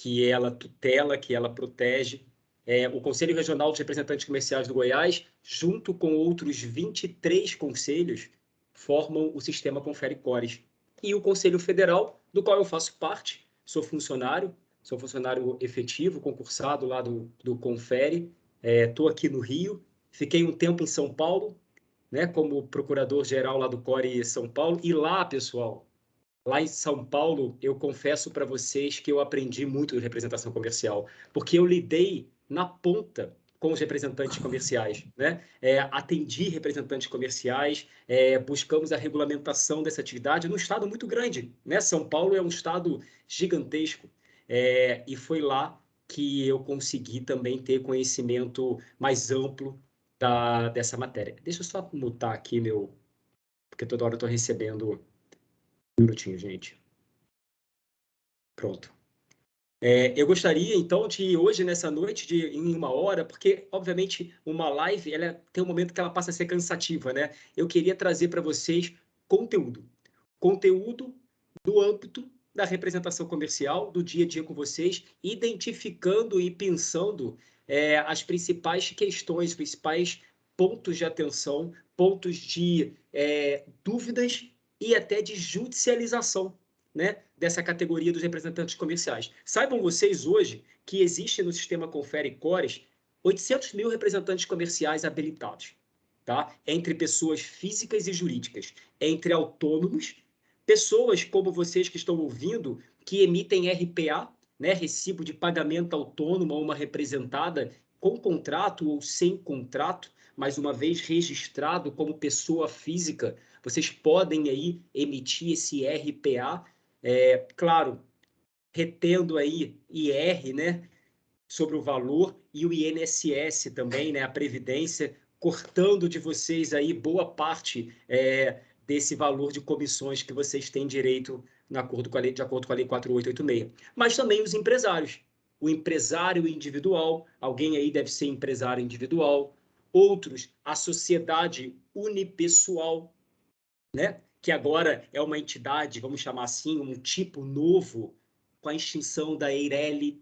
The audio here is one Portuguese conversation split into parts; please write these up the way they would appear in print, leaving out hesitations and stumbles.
que ela tutela, que ela protege. O Conselho Regional de Representantes Comerciais do Goiás, junto com outros 23 conselhos, formam o sistema Confere Cores. E o Conselho Federal, do qual eu faço parte, sou funcionário efetivo, concursado lá do Confere, estou aqui no Rio, fiquei um tempo em São Paulo, né, como procurador-geral lá do CORE São Paulo, e lá, pessoal, lá em São Paulo, eu confesso para vocês que eu aprendi muito de representação comercial, porque eu lidei na ponta com os representantes comerciais, né? Atendi representantes comerciais, buscamos a regulamentação dessa atividade num estado muito grande, né? São Paulo é um estado gigantesco, e foi lá que eu consegui também ter conhecimento mais amplo dessa matéria. Deixa eu só mutar aqui porque toda hora eu estou recebendo. Um minutinho, gente. Pronto. Eu gostaria, então, de hoje, nessa noite, em 1 hora, porque, obviamente, uma live ela tem um momento que ela passa a ser cansativa, né? Eu queria trazer para vocês conteúdo. Conteúdo do âmbito da representação comercial, do dia a dia com vocês, identificando e pensando as principais questões, os principais pontos de atenção, pontos de dúvidas e até de judicialização, né, dessa categoria dos representantes comerciais. Saibam vocês hoje que existe no sistema Confere Cores 800 mil representantes comerciais habilitados, tá? Entre pessoas físicas e jurídicas, entre autônomos, pessoas como vocês que estão ouvindo, que emitem RPA, né, recibo de pagamento autônomo a uma representada com contrato ou sem contrato, mas uma vez registrado como pessoa física, vocês podem aí emitir esse RPA, claro, retendo aí IR, né, sobre o valor, e o INSS também, né, a Previdência, cortando de vocês aí boa parte desse valor de comissões que vocês têm direito de acordo com a Lei 4886. Mas também os empresários. O empresário individual, alguém aí deve ser empresário individual, outros, a sociedade unipessoal, né? Que agora é uma entidade, vamos chamar assim, um tipo novo, com a extinção da EIRELI,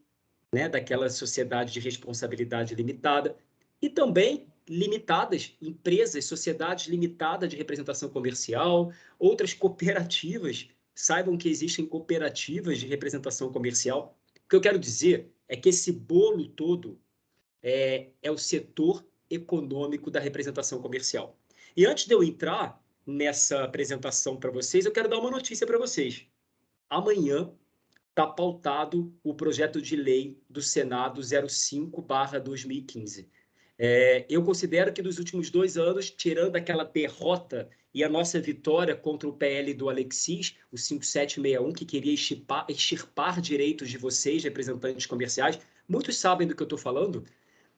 né? Daquela sociedade de responsabilidade limitada, e também limitadas, empresas, sociedades limitadas de representação comercial, outras cooperativas. Saibam que existem cooperativas de representação comercial. O que eu quero dizer é que esse bolo todo é o setor econômico da representação comercial. E antes de eu entrar nessa apresentação para vocês, eu quero dar uma notícia para vocês. Amanhã está pautado o projeto de lei do Senado 05/2015. Eu considero que dos últimos 2 anos, tirando aquela derrota e a nossa vitória contra o PL do Alexis, o 5761, que queria extirpar direitos de vocês, representantes comerciais, muitos sabem do que eu estou falando,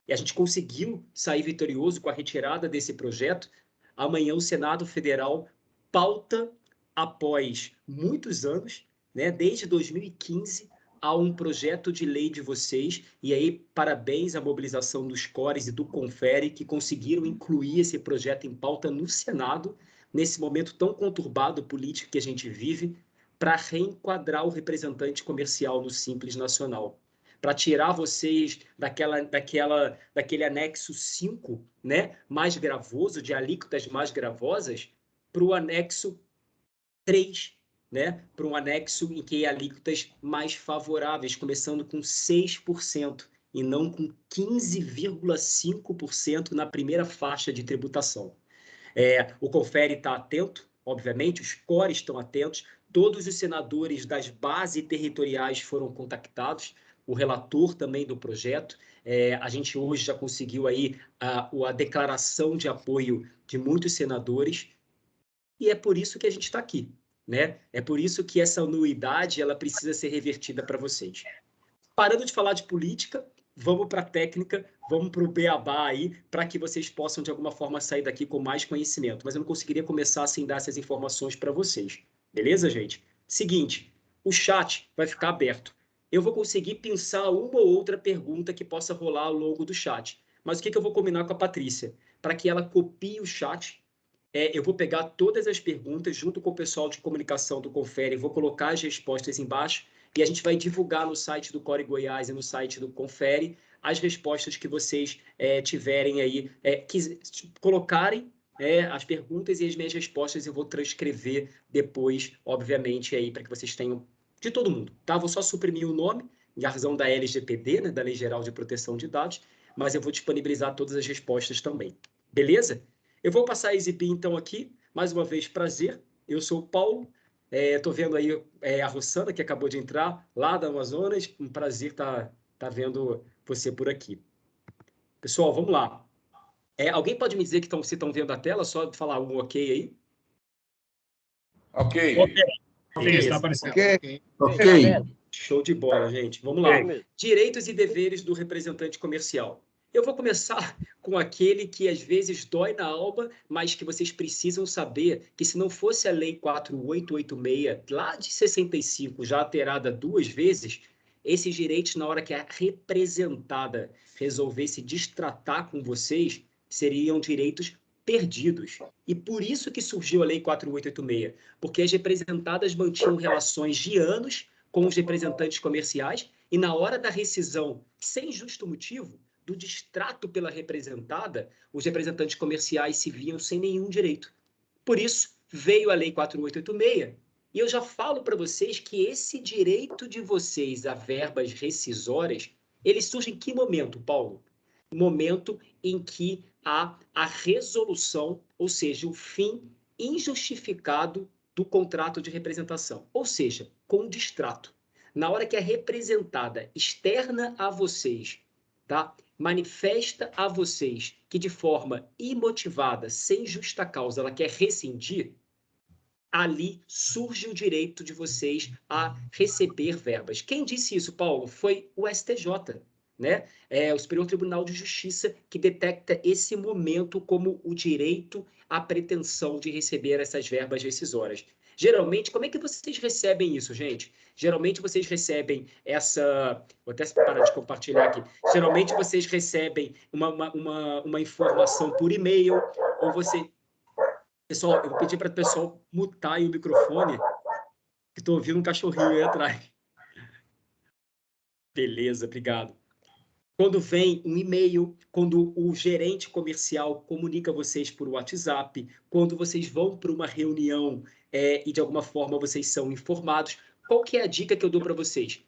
e a gente conseguiu sair vitorioso com a retirada desse projeto. Amanhã o Senado Federal pauta, após muitos anos, né, desde 2015, há um projeto de lei de vocês, e aí parabéns à mobilização dos CORES e do Confere, que conseguiram incluir esse projeto em pauta no Senado, nesse momento tão conturbado político que a gente vive, para reenquadrar o representante comercial no Simples Nacional, para tirar vocês daquele anexo 5, né, mais gravoso, de alíquotas mais gravosas, para o anexo 3, né, para um anexo em que alíquotas mais favoráveis, começando com 6% e não com 15,5% na primeira faixa de tributação. O Confere está atento, obviamente, os CORES estão atentos, todos os senadores das bases territoriais foram contactados, o relator também do projeto. A gente hoje já conseguiu aí a declaração de apoio de muitos senadores, e é por isso que a gente está aqui, né? É por isso que essa anuidade ela precisa ser revertida para vocês. Parando de falar de política, vamos para a técnica, vamos para o beabá aí, para que vocês possam, de alguma forma, sair daqui com mais conhecimento. Mas eu não conseguiria começar sem dar essas informações para vocês. Beleza, gente? Seguinte, o chat vai ficar aberto. Eu vou conseguir pensar uma ou outra pergunta que possa rolar ao longo do chat. Mas o que eu vou combinar com a Patrícia? Para que ela copie o chat, eu vou pegar todas as perguntas junto com o pessoal de comunicação do Confere, vou colocar as respostas embaixo, e a gente vai divulgar no site do Core Goiás e no site do Confere as respostas que vocês tiverem aí, colocarem as perguntas e as minhas respostas eu vou transcrever depois, obviamente, aí para que vocês tenham de todo mundo, tá? Vou só suprimir o nome, em razão da LGPD, né, da Lei Geral de Proteção de Dados, mas eu vou disponibilizar todas as respostas também. Beleza? Eu vou passar a exibir, então, aqui. Mais uma vez, prazer. Eu sou o Paulo. Estou vendo aí a Rossana, que acabou de entrar, lá da Amazonas. Um prazer estar vendo você por aqui. Pessoal, vamos lá. Alguém pode me dizer que se estão vendo a tela? Só falar um ok aí. Ok. Está aparecendo. Ok. Show de bola, gente. Vamos lá. Direitos e deveres do representante comercial. Eu vou começar com aquele que às vezes dói na alma, mas que vocês precisam saber que se não fosse a Lei 4886, lá de 65, já alterada 2 vezes, esses direitos, na hora que a representada resolvesse destratar com vocês, seriam direitos perdidos. E por isso que surgiu a Lei 4886, porque as representadas mantinham relações de anos com os representantes comerciais e na hora da rescisão, sem justo motivo, do distrato pela representada, os representantes comerciais se viam sem nenhum direito. Por isso, veio a Lei 4886, e eu já falo para vocês que esse direito de vocês a verbas rescisórias, ele surge em que momento, Paulo? No momento em que há a resolução, ou seja, o fim injustificado do contrato de representação, ou seja, com distrato. Na hora que a representada externa a vocês, tá? Manifesta a vocês que de forma imotivada, sem justa causa, ela quer rescindir, ali surge o direito de vocês a receber verbas. Quem disse isso, Paulo? Foi o STJ, né? O Superior Tribunal de Justiça, que detecta esse momento como o direito à pretensão de receber essas verbas rescisórias. Geralmente, como é que vocês recebem isso, gente? Geralmente vocês recebem essa... Vou até parar de compartilhar aqui. Geralmente vocês recebem uma informação por e-mail, ou você... Pessoal, eu vou pedir para o pessoal mutar aí o microfone, que estou ouvindo um cachorrinho aí atrás. Beleza, obrigado. Quando vem um e-mail, quando o gerente comercial comunica vocês por WhatsApp, quando vocês vão para uma reunião e de alguma forma vocês são informados, qual que é a dica que eu dou para vocês?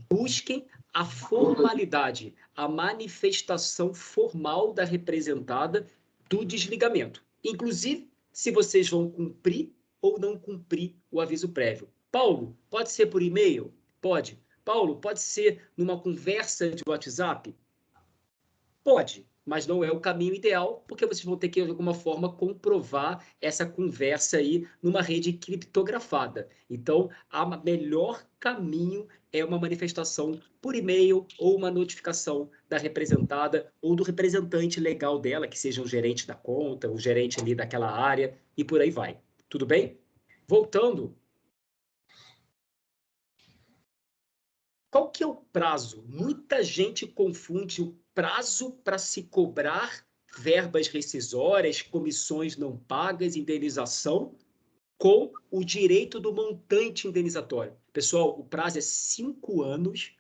Busquem a formalidade, a manifestação formal da representada do desligamento. Inclusive, se vocês vão cumprir ou não cumprir o aviso prévio. Paulo, pode ser por e-mail? Pode. Paulo, pode ser numa conversa de WhatsApp? Pode, mas não é o caminho ideal, porque vocês vão ter que, de alguma forma, comprovar essa conversa aí numa rede criptografada. Então, o melhor caminho é uma manifestação por e-mail ou uma notificação da representada ou do representante legal dela, que seja o gerente da conta, o gerente ali daquela área, e por aí vai. Tudo bem? Voltando. Qual que é o prazo? Muita gente confunde o prazo para se cobrar verbas rescisórias, comissões não pagas, indenização, com o direito do montante indenizatório. Pessoal, o prazo é 5 anos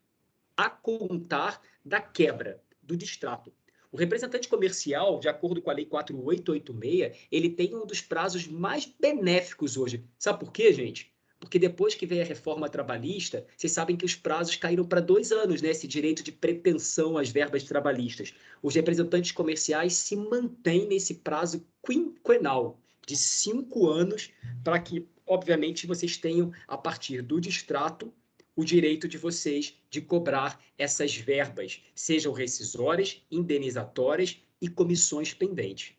a contar da quebra, do distrato. O representante comercial, de acordo com a Lei 4886, ele tem um dos prazos mais benéficos hoje. Sabe por quê, gente? Porque depois que veio a reforma trabalhista, vocês sabem que os prazos caíram para 2 anos, né? Esse direito de pretensão às verbas trabalhistas. Os representantes comerciais se mantêm nesse prazo quinquenal de 5 anos para que, obviamente, vocês tenham, a partir do distrato, o direito de vocês de cobrar essas verbas, sejam rescisórias, indenizatórias e comissões pendentes.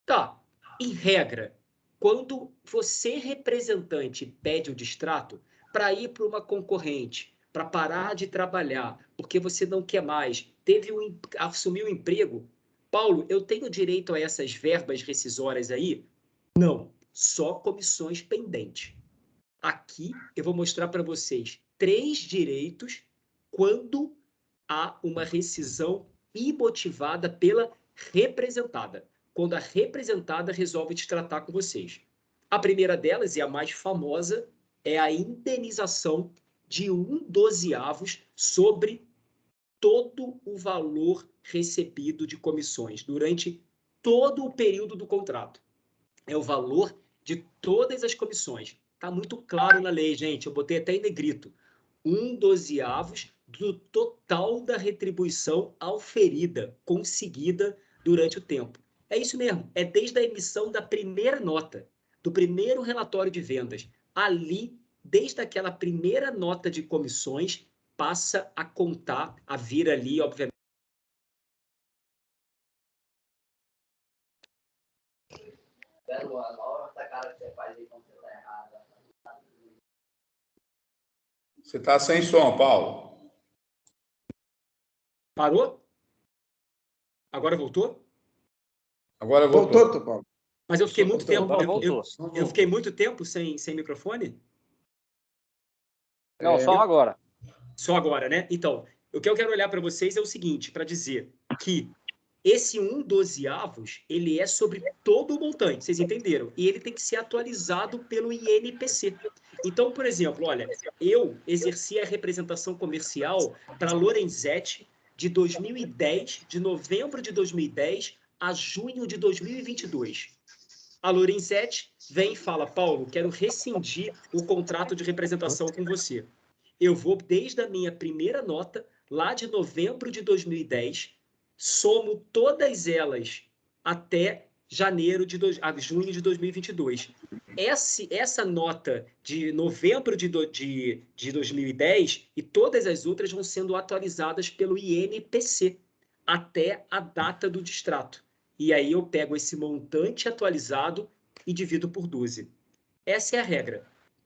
Tá, em regra, quando você, representante, pede o distrato para ir para uma concorrente, para parar de trabalhar, porque você não quer mais, assumiu um emprego, Paulo, eu tenho direito a essas verbas rescisórias aí? Não, só comissões pendentes. Aqui eu vou mostrar para vocês 3 direitos quando há uma rescisão imotivada pela representada. Quando a representada resolve tratar com vocês. A primeira delas, e a mais famosa, é a indenização de 1/12 sobre todo o valor recebido de comissões durante todo o período do contrato. É o valor de todas as comissões. Está muito claro na lei, gente. Eu botei até em negrito. 1/12 do total da retribuição auferida, conseguida durante o tempo. É isso mesmo. É desde a emissão da primeira nota, do primeiro relatório de vendas. Ali, desde aquela primeira nota de comissões, passa a contar, a vir ali, obviamente. Você está sem som, Paulo. Parou? Agora voltou? Agora voltou. Voltou, Paulo. Mas eu fiquei muito tempo. Agora voltou. Eu fiquei muito tempo sem microfone? Não, só agora. Só agora, né? Então, o que eu quero olhar para vocês é o seguinte, para dizer que esse 1/12, ele é sobre todo o montante, vocês entenderam? E ele tem que ser atualizado pelo INPC. Então, por exemplo, olha, eu exerci a representação comercial para a Lorenzetti de 2010, de novembro de 2010 a junho de 2022. A Lorenzetti vem e fala, Paulo, quero rescindir o contrato de representação com você. Eu vou, desde a minha primeira nota, lá de novembro de 2010, somo todas elas até junho de 2022. Essa nota de novembro de 2010 e todas as outras vão sendo atualizadas pelo INPC até a data do distrato. E aí eu pego esse montante atualizado e divido por 12. Essa é a regra.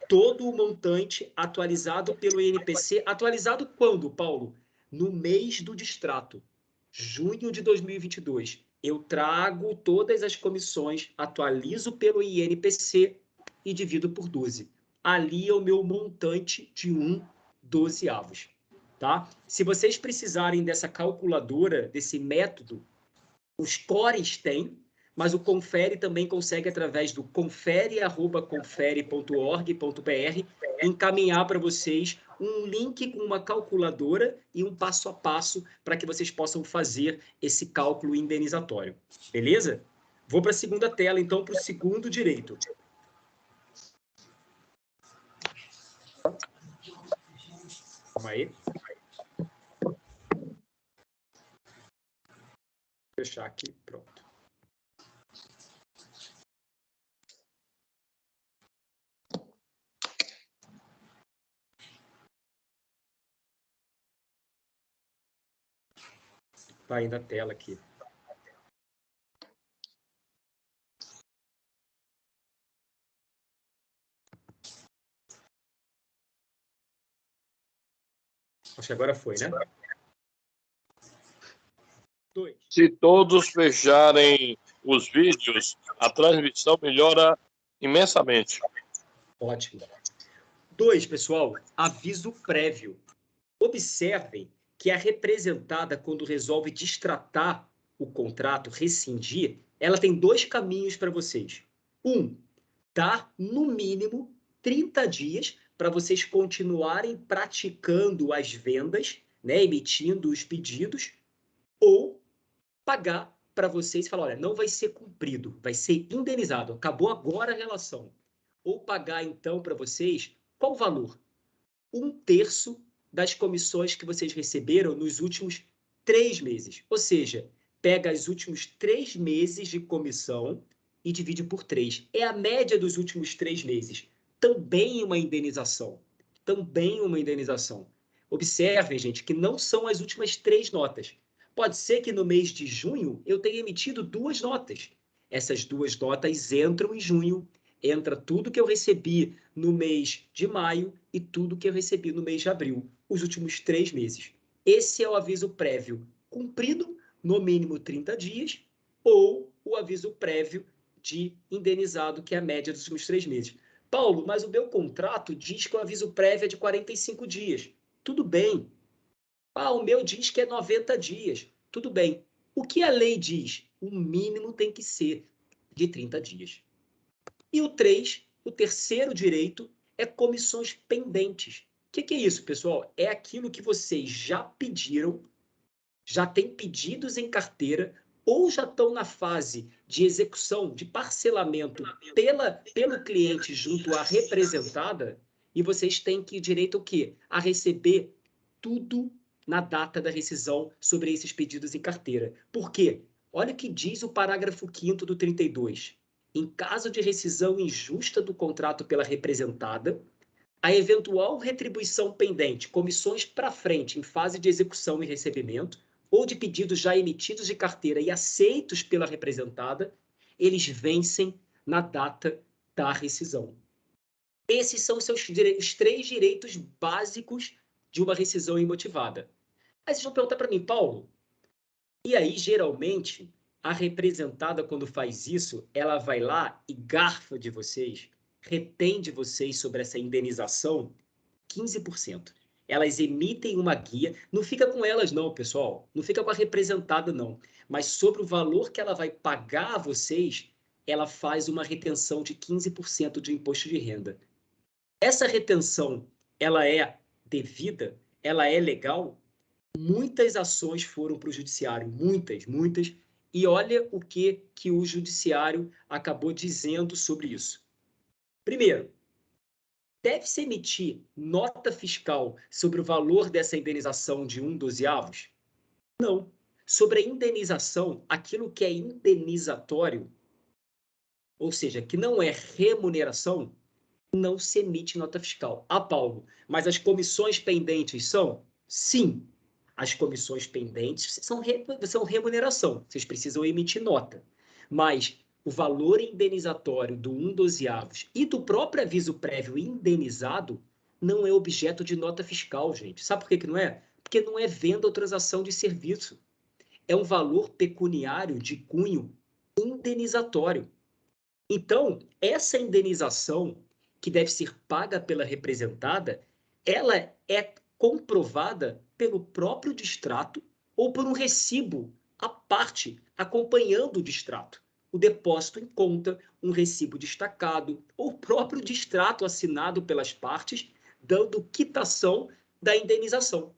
Todo o montante atualizado pelo INPC. Atualizado quando, Paulo? No mês do distrato, junho de 2022. Eu trago todas as comissões, atualizo pelo INPC e divido por 12. Ali é o meu montante de 1/12. Tá? Se vocês precisarem dessa calculadora, desse método, os cores têm, mas o Confere também consegue, através do confere@confere.org.br, encaminhar para vocês um link com uma calculadora e um passo a passo para que vocês possam fazer esse cálculo indenizatório. Beleza? Vou para a segunda tela, então, para o segundo direito. Calma aí. Vou fechar aqui, pronto. Vai indo a tela aqui. Acho que agora foi, né? 2. Se todos fecharem os vídeos, a transmissão melhora imensamente. Ótimo. 2, pessoal, aviso prévio. Observem que a representada, quando resolve distratar o contrato, rescindir, ela tem 2 caminhos para vocês. Dar, no mínimo, 30 dias para vocês continuarem praticando as vendas, né, emitindo os pedidos, ou pagar para vocês e falar, olha, não vai ser cumprido, vai ser indenizado, acabou agora a relação. Ou pagar, então, para vocês, qual o valor? 1/3 das comissões que vocês receberam nos últimos 3 meses. Ou seja, pega os últimos 3 meses de comissão e divide por 3. É a média dos últimos 3 meses. Também uma indenização. Também uma indenização. Observem, gente, que não são as últimas 3 notas. Pode ser que no mês de junho eu tenha emitido 2 notas. Essas 2 notas entram em junho. Entra tudo que eu recebi no mês de maio e tudo que eu recebi no mês de abril, os últimos 3 meses. Esse é o aviso prévio cumprido, no mínimo 30 dias, ou o aviso prévio de indenizado, que é a média dos últimos 3 meses. Paulo, mas o meu contrato diz que o aviso prévio é de 45 dias. Tudo bem. O meu diz que é 90 dias. Tudo bem. O que a lei diz? O mínimo tem que ser de 30 dias. E o 3, o terceiro direito, é comissões pendentes. que é isso, pessoal? É aquilo que vocês já pediram, já têm pedidos em carteira, ou já estão na fase de execução, de parcelamento pelo cliente junto à representada, e vocês têm que direito ao quê? A receber tudo na data da rescisão sobre esses pedidos em carteira. Por quê? Olha o que diz o parágrafo 5º do 32. Em caso de rescisão injusta do contrato pela representada, a eventual retribuição pendente, comissões para frente em fase de execução e recebimento, ou de pedidos já emitidos de carteira e aceitos pela representada, eles vencem na data da rescisão. Esses são os 3 direitos básicos de uma rescisão imotivada. Aí vocês vão perguntar para mim, Paulo, e aí, geralmente, a representada, quando faz isso, ela vai lá e garfa de vocês, retém de vocês sobre essa indenização 15%. Elas emitem uma guia, não fica com elas não, pessoal, não fica com a representada não, mas sobre o valor que ela vai pagar a vocês, ela faz uma retenção de 15% de imposto de renda. Essa retenção, ela é devida? Ela é legal? Muitas ações foram para o judiciário, muitas, e olha o que o judiciário acabou dizendo sobre isso. Primeiro, deve-se emitir nota fiscal sobre o valor dessa indenização de 1/12? Não. Sobre a indenização, aquilo que é indenizatório, ou seja, que não é remuneração, não se emite nota fiscal. Ah, Paulo, mas as comissões pendentes são? Sim. As comissões pendentes são remuneração. Vocês precisam emitir nota. Mas o valor indenizatório do 1/12 e do próprio aviso prévio indenizado não é objeto de nota fiscal, gente. Sabe por que não é? Porque não é venda ou transação de serviço. É um valor pecuniário de cunho indenizatório. Então, essa indenização que deve ser paga pela representada, ela é comprovada pelo próprio distrato ou por um recibo à parte acompanhando o distrato. O depósito em conta, um recibo destacado, ou o próprio distrato assinado pelas partes, dando quitação da indenização.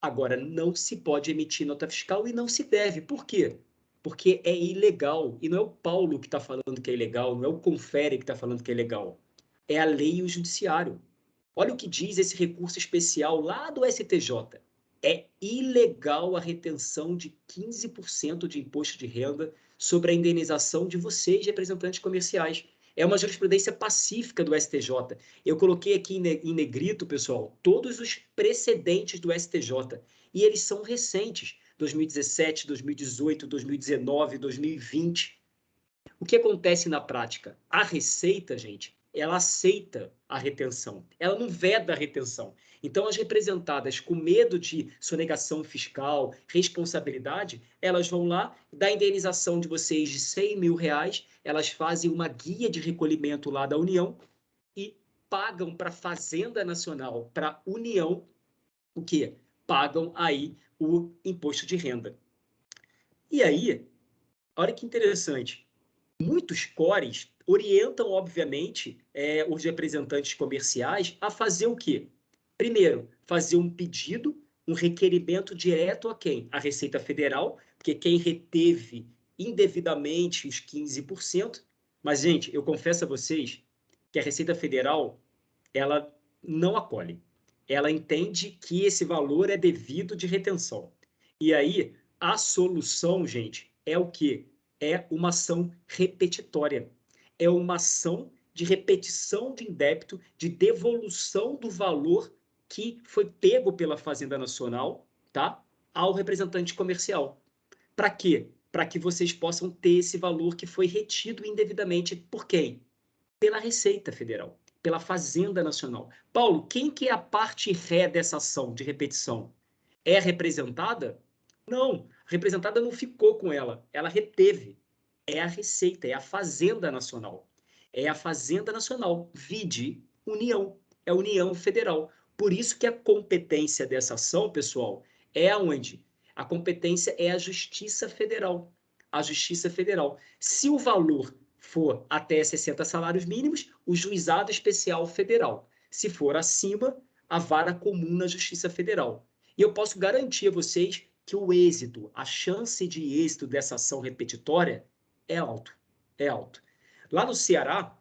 Agora, não se pode emitir nota fiscal e não se deve. Por quê? Porque é ilegal. E não é o Paulo que está falando que é ilegal, não é o Confere que está falando que é ilegal. É a lei e o judiciário. Olha o que diz esse recurso especial lá do STJ. É ilegal a retenção de 15% de imposto de renda sobre a indenização de vocês, representantes comerciais. É uma jurisprudência pacífica do STJ. Eu coloquei aqui em negrito, pessoal, todos os precedentes do STJ. E eles são recentes. 2017, 2018, 2019, 2020. O que acontece na prática? A Receita, gente, ela aceita a retenção. Ela não veda a retenção. Então, as representadas, com medo de sonegação fiscal, responsabilidade, elas vão lá, da indenização de vocês de R$100 mil, elas fazem uma guia de recolhimento lá da União e pagam para a Fazenda Nacional, para a União, o quê? Pagam aí o imposto de renda. E aí, olha que interessante, muitos cores orientam, obviamente, os representantes comerciais a fazer o quê? Primeiro, fazer um pedido, um requerimento direto a quem? A Receita Federal, porque quem reteve indevidamente os 15%. Mas, gente, eu confesso a vocês que a Receita Federal, ela não acolhe. Ela entende que esse valor é devido de retenção. E aí, a solução, gente, é o quê? É uma ação repetitória. É uma ação de repetição de indébito, de devolução do valor que foi pego pela Fazenda Nacional, tá? Ao representante comercial. Para quê? Para que vocês possam ter esse valor que foi retido indevidamente por quem? Pela Receita Federal, pela Fazenda Nacional. Paulo, quem que é a parte ré dessa ação de repetição? É representada? Não, a representada não ficou com ela reteve. É a Receita, é a Fazenda Nacional. É a Fazenda Nacional, vide União, é a União Federal. Por isso que a competência dessa ação, pessoal, é aonde? A competência é a Justiça Federal. A Justiça Federal. Se o valor for até 60 salários mínimos, o Juizado Especial Federal. Se for acima, a vara comum na Justiça Federal. E eu posso garantir a vocês que o êxito, a chance de êxito dessa ação repetitória é alto, é alto. Lá no Ceará,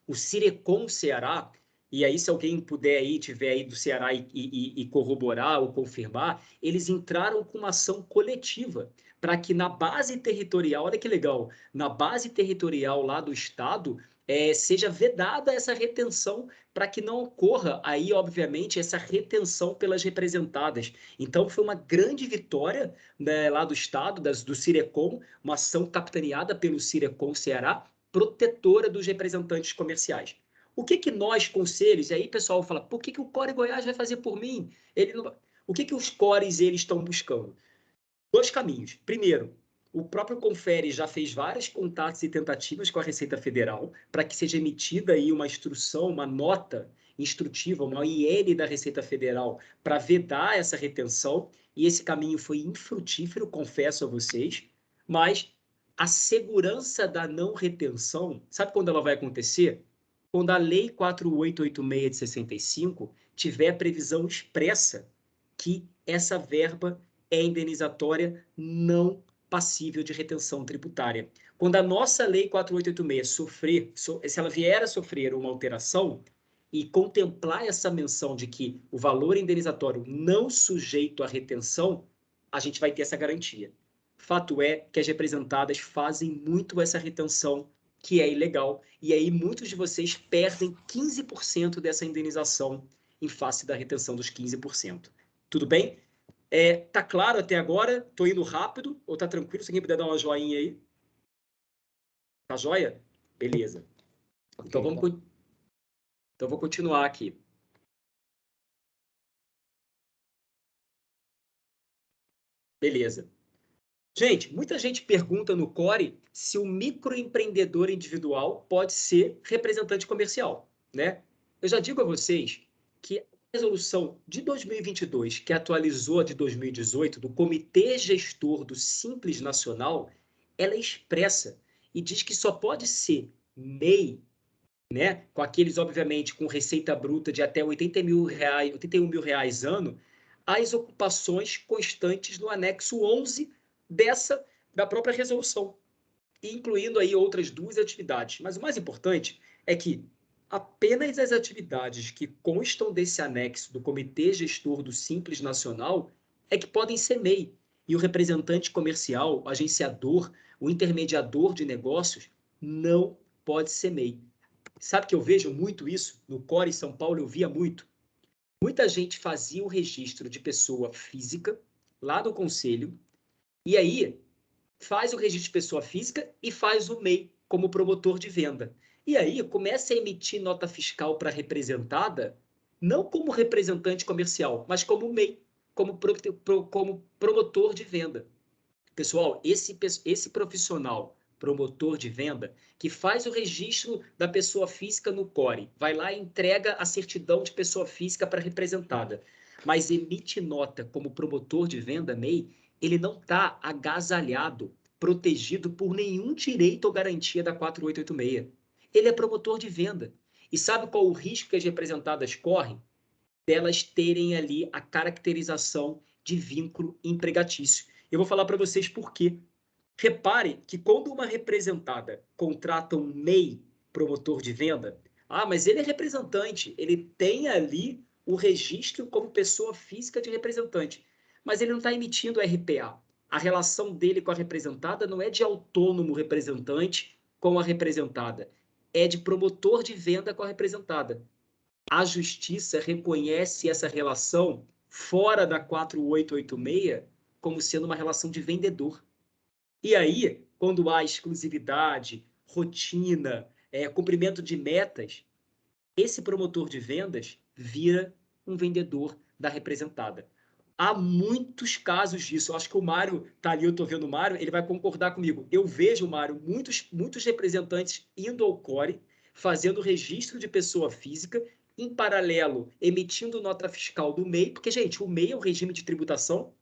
o Cirecon Ceará, e aí se alguém puder aí, tiver aí do Ceará e corroborar ou confirmar, eles entraram com uma ação coletiva para que na base territorial, olha que legal, na base territorial lá do estado, seja vedada essa retenção para que não ocorra aí, obviamente, essa retenção pelas representadas. Então, foi uma grande vitória, né, lá do estado, do Cirecon, uma ação capitaneada pelo Cirecon Ceará, protetora dos representantes comerciais. O que nós, conselhos, e aí o pessoal fala, por que o Core Goiás vai fazer por mim? Ele não... O que os cores eles estão buscando? Dois caminhos. Primeiro, o próprio Confere já fez vários contatos e tentativas com a Receita Federal para que seja emitida aí uma instrução, uma nota instrutiva, uma IN da Receita Federal para vedar essa retenção, e esse caminho foi infrutífero, confesso a vocês, mas a segurança da não retenção, sabe quando ela vai acontecer? Quando a Lei 4886 de 65 tiver previsão expressa que essa verba é indenizatória não passível de retenção tributária. Quando a nossa Lei 4886 sofrer, se ela vier a sofrer uma alteração e contemplar essa menção de que o valor indenizatório não sujeito à retenção, a gente vai ter essa garantia. Fato é que as representadas fazem muito essa retenção, que é ilegal, e aí muitos de vocês perdem 15% dessa indenização em face da retenção dos 15%. Tudo bem? Tá claro até agora? Tô indo rápido ou tá tranquilo? Se alguém puder dar uma joinha aí. Tá joia? Beleza. Então vou continuar aqui. Beleza. Gente, muita gente pergunta no Core se o microempreendedor individual pode ser representante comercial, né? Eu já digo a vocês que a resolução de 2022, que atualizou a de 2018, do Comitê Gestor do Simples Nacional, ela é expressa e diz que só pode ser MEI, né? Com aqueles, obviamente, com receita bruta de até 81 mil reais ano, as ocupações constantes no anexo 11 da própria resolução, incluindo aí outras duas atividades. Mas o mais importante é que apenas as atividades que constam desse anexo do Comitê Gestor do Simples Nacional é que podem ser MEI. E o representante comercial, o agenciador, o intermediador de negócios não pode ser MEI. Sabe que eu vejo muito isso? No Core São Paulo eu via muito. Muita gente fazia o registro de pessoa física lá no conselho, e aí faz o registro de pessoa física e faz o MEI como promotor de venda. E aí começa a emitir nota fiscal para representada, não como representante comercial, mas como MEI, como promotor de venda. Pessoal, esse profissional, promotor de venda, que faz o registro da pessoa física no Core, vai lá e entrega a certidão de pessoa física para representada, mas emite nota como promotor de venda, MEI, ele não está agasalhado, protegido por nenhum direito ou garantia da 4886. Ele é promotor de venda. E sabe qual o risco que as representadas correm? Delas terem ali a caracterização de vínculo empregatício. Eu vou falar para vocês por quê. Repare que quando uma representada contrata um MEI, promotor de venda, mas ele é representante, ele tem ali o registro como pessoa física de representante, mas ele não está emitindo RPA. A relação dele com a representada não é de autônomo representante com a representada, é de promotor de venda com a representada. A justiça reconhece essa relação fora da 4886 como sendo uma relação de vendedor. E aí, quando há exclusividade, rotina, cumprimento de metas, esse promotor de vendas vira um vendedor da representada. Há muitos casos disso. Eu acho que o Mário está ali, eu estou vendo o Mário, ele vai concordar comigo. Eu vejo, Mário, muitos representantes indo ao Core, fazendo registro de pessoa física, em paralelo, emitindo nota fiscal do MEI, porque, gente, o MEI é um regime de tributação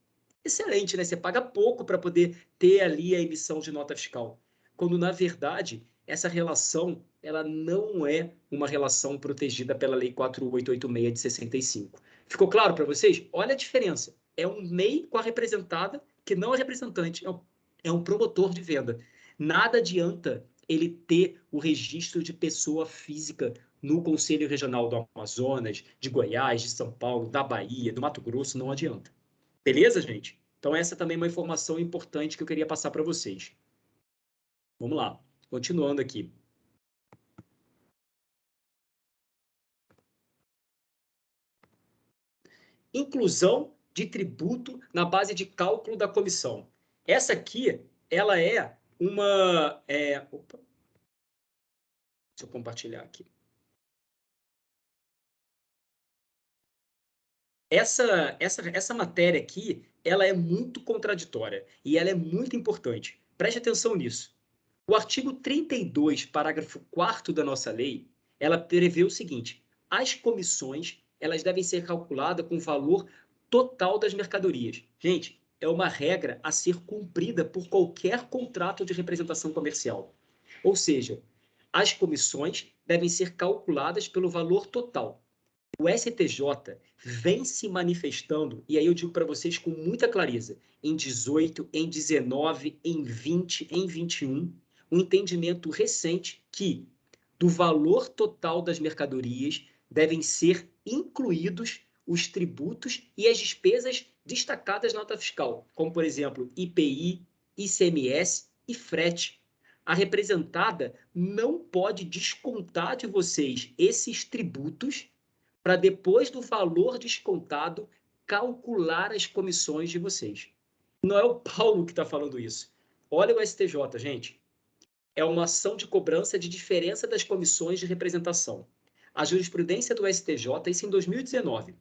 excelente, né? Você paga pouco para poder ter ali a emissão de nota fiscal. Quando, na verdade, essa relação ela não é uma relação protegida pela Lei 4886 de 65. Ficou claro para vocês? Olha a diferença. É um MEI com a representada, que não é representante, é um promotor de venda. Nada adianta ele ter o registro de pessoa física no Conselho Regional do Amazonas, de Goiás, de São Paulo, da Bahia, do Mato Grosso, não adianta. Beleza, gente? Então, essa também é uma informação importante que eu queria passar para vocês. Vamos lá, continuando aqui. Inclusão de tributo na base de cálculo da comissão. Essa aqui, ela é uma... Opa. Deixa eu compartilhar aqui. Essa matéria aqui, ela é muito contraditória e ela é muito importante. Preste atenção nisso. O artigo 32, parágrafo 4º da nossa lei, ela prevê o seguinte: as comissões, elas devem ser calculadas com o valor total das mercadorias. Gente, é uma regra a ser cumprida por qualquer contrato de representação comercial. Ou seja, as comissões devem ser calculadas pelo valor total. O STJ vem se manifestando, e aí eu digo para vocês com muita clareza, em 18, em 19, em 20, em 21, um entendimento recente que do valor total das mercadorias devem ser incluídos os tributos e as despesas destacadas na nota fiscal, como, por exemplo, IPI, ICMS e frete. A representada não pode descontar de vocês esses tributos para depois do valor descontado calcular as comissões de vocês. Não é o Paulo que está falando isso. Olha o STJ, gente. É uma ação de cobrança de diferença das comissões de representação. A jurisprudência do STJ, isso em 2019,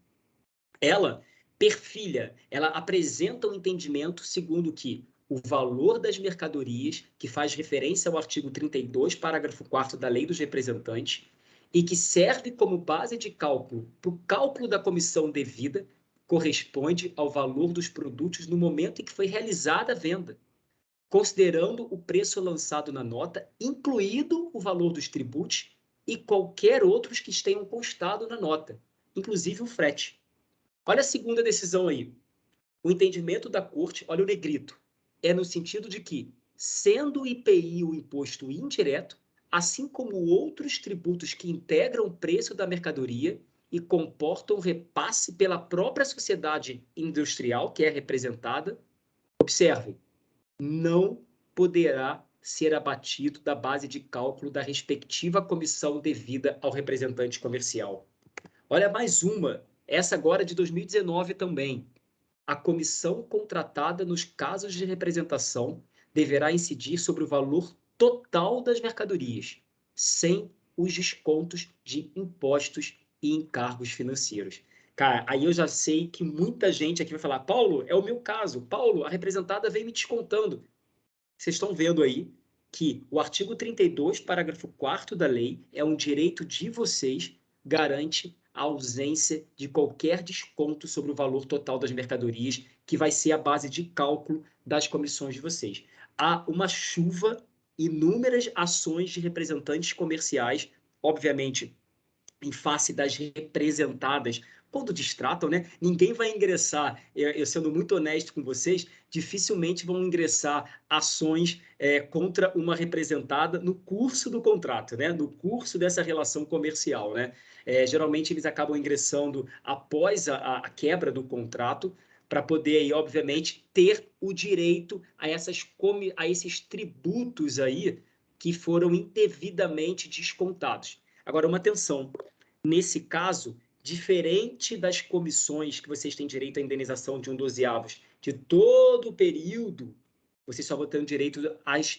ela perfilha, ela apresenta um entendimento segundo que o valor das mercadorias, que faz referência ao artigo 32, parágrafo 4º da Lei dos Representantes, e que serve como base de cálculo para o cálculo da comissão devida, corresponde ao valor dos produtos no momento em que foi realizada a venda, considerando o preço lançado na nota, incluído o valor dos tributos e qualquer outros que tenham constado na nota, inclusive o frete. Olha a segunda decisão aí. O entendimento da corte, olha o negrito, é no sentido de que, sendo o IPI o imposto indireto, assim como outros tributos que integram o preço da mercadoria e comportam repasse pela própria sociedade industrial, que é representada, observem, não poderá ser abatido da base de cálculo da respectiva comissão devida ao representante comercial. Olha mais uma, essa agora de 2019 também. A comissão contratada nos casos de representação deverá incidir sobre o valor total das mercadorias, sem os descontos de impostos e encargos financeiros. Cara, aí eu já sei que muita gente aqui vai falar, Paulo, é o meu caso. Paulo, a representada vem me descontando. Vocês estão vendo aí que o artigo 32, parágrafo 4º da lei, é um direito de vocês, garante a ausência de qualquer desconto sobre o valor total das mercadorias, que vai ser a base de cálculo das comissões de vocês. Há uma chuva, inúmeras ações de representantes comerciais, obviamente, em face das representadas, quando distratam, né? Ninguém vai ingressar, eu sendo muito honesto com vocês, dificilmente vão ingressar ações contra uma representada no curso do contrato, né? No curso dessa relação comercial, né? Geralmente eles acabam ingressando após a quebra do contrato, para poder aí, obviamente, ter o direito a esses tributos aí que foram indevidamente descontados. Agora, uma atenção, nesse caso, diferente das comissões que vocês têm direito à indenização de 1/12 de todo o período, vocês só vão ter direito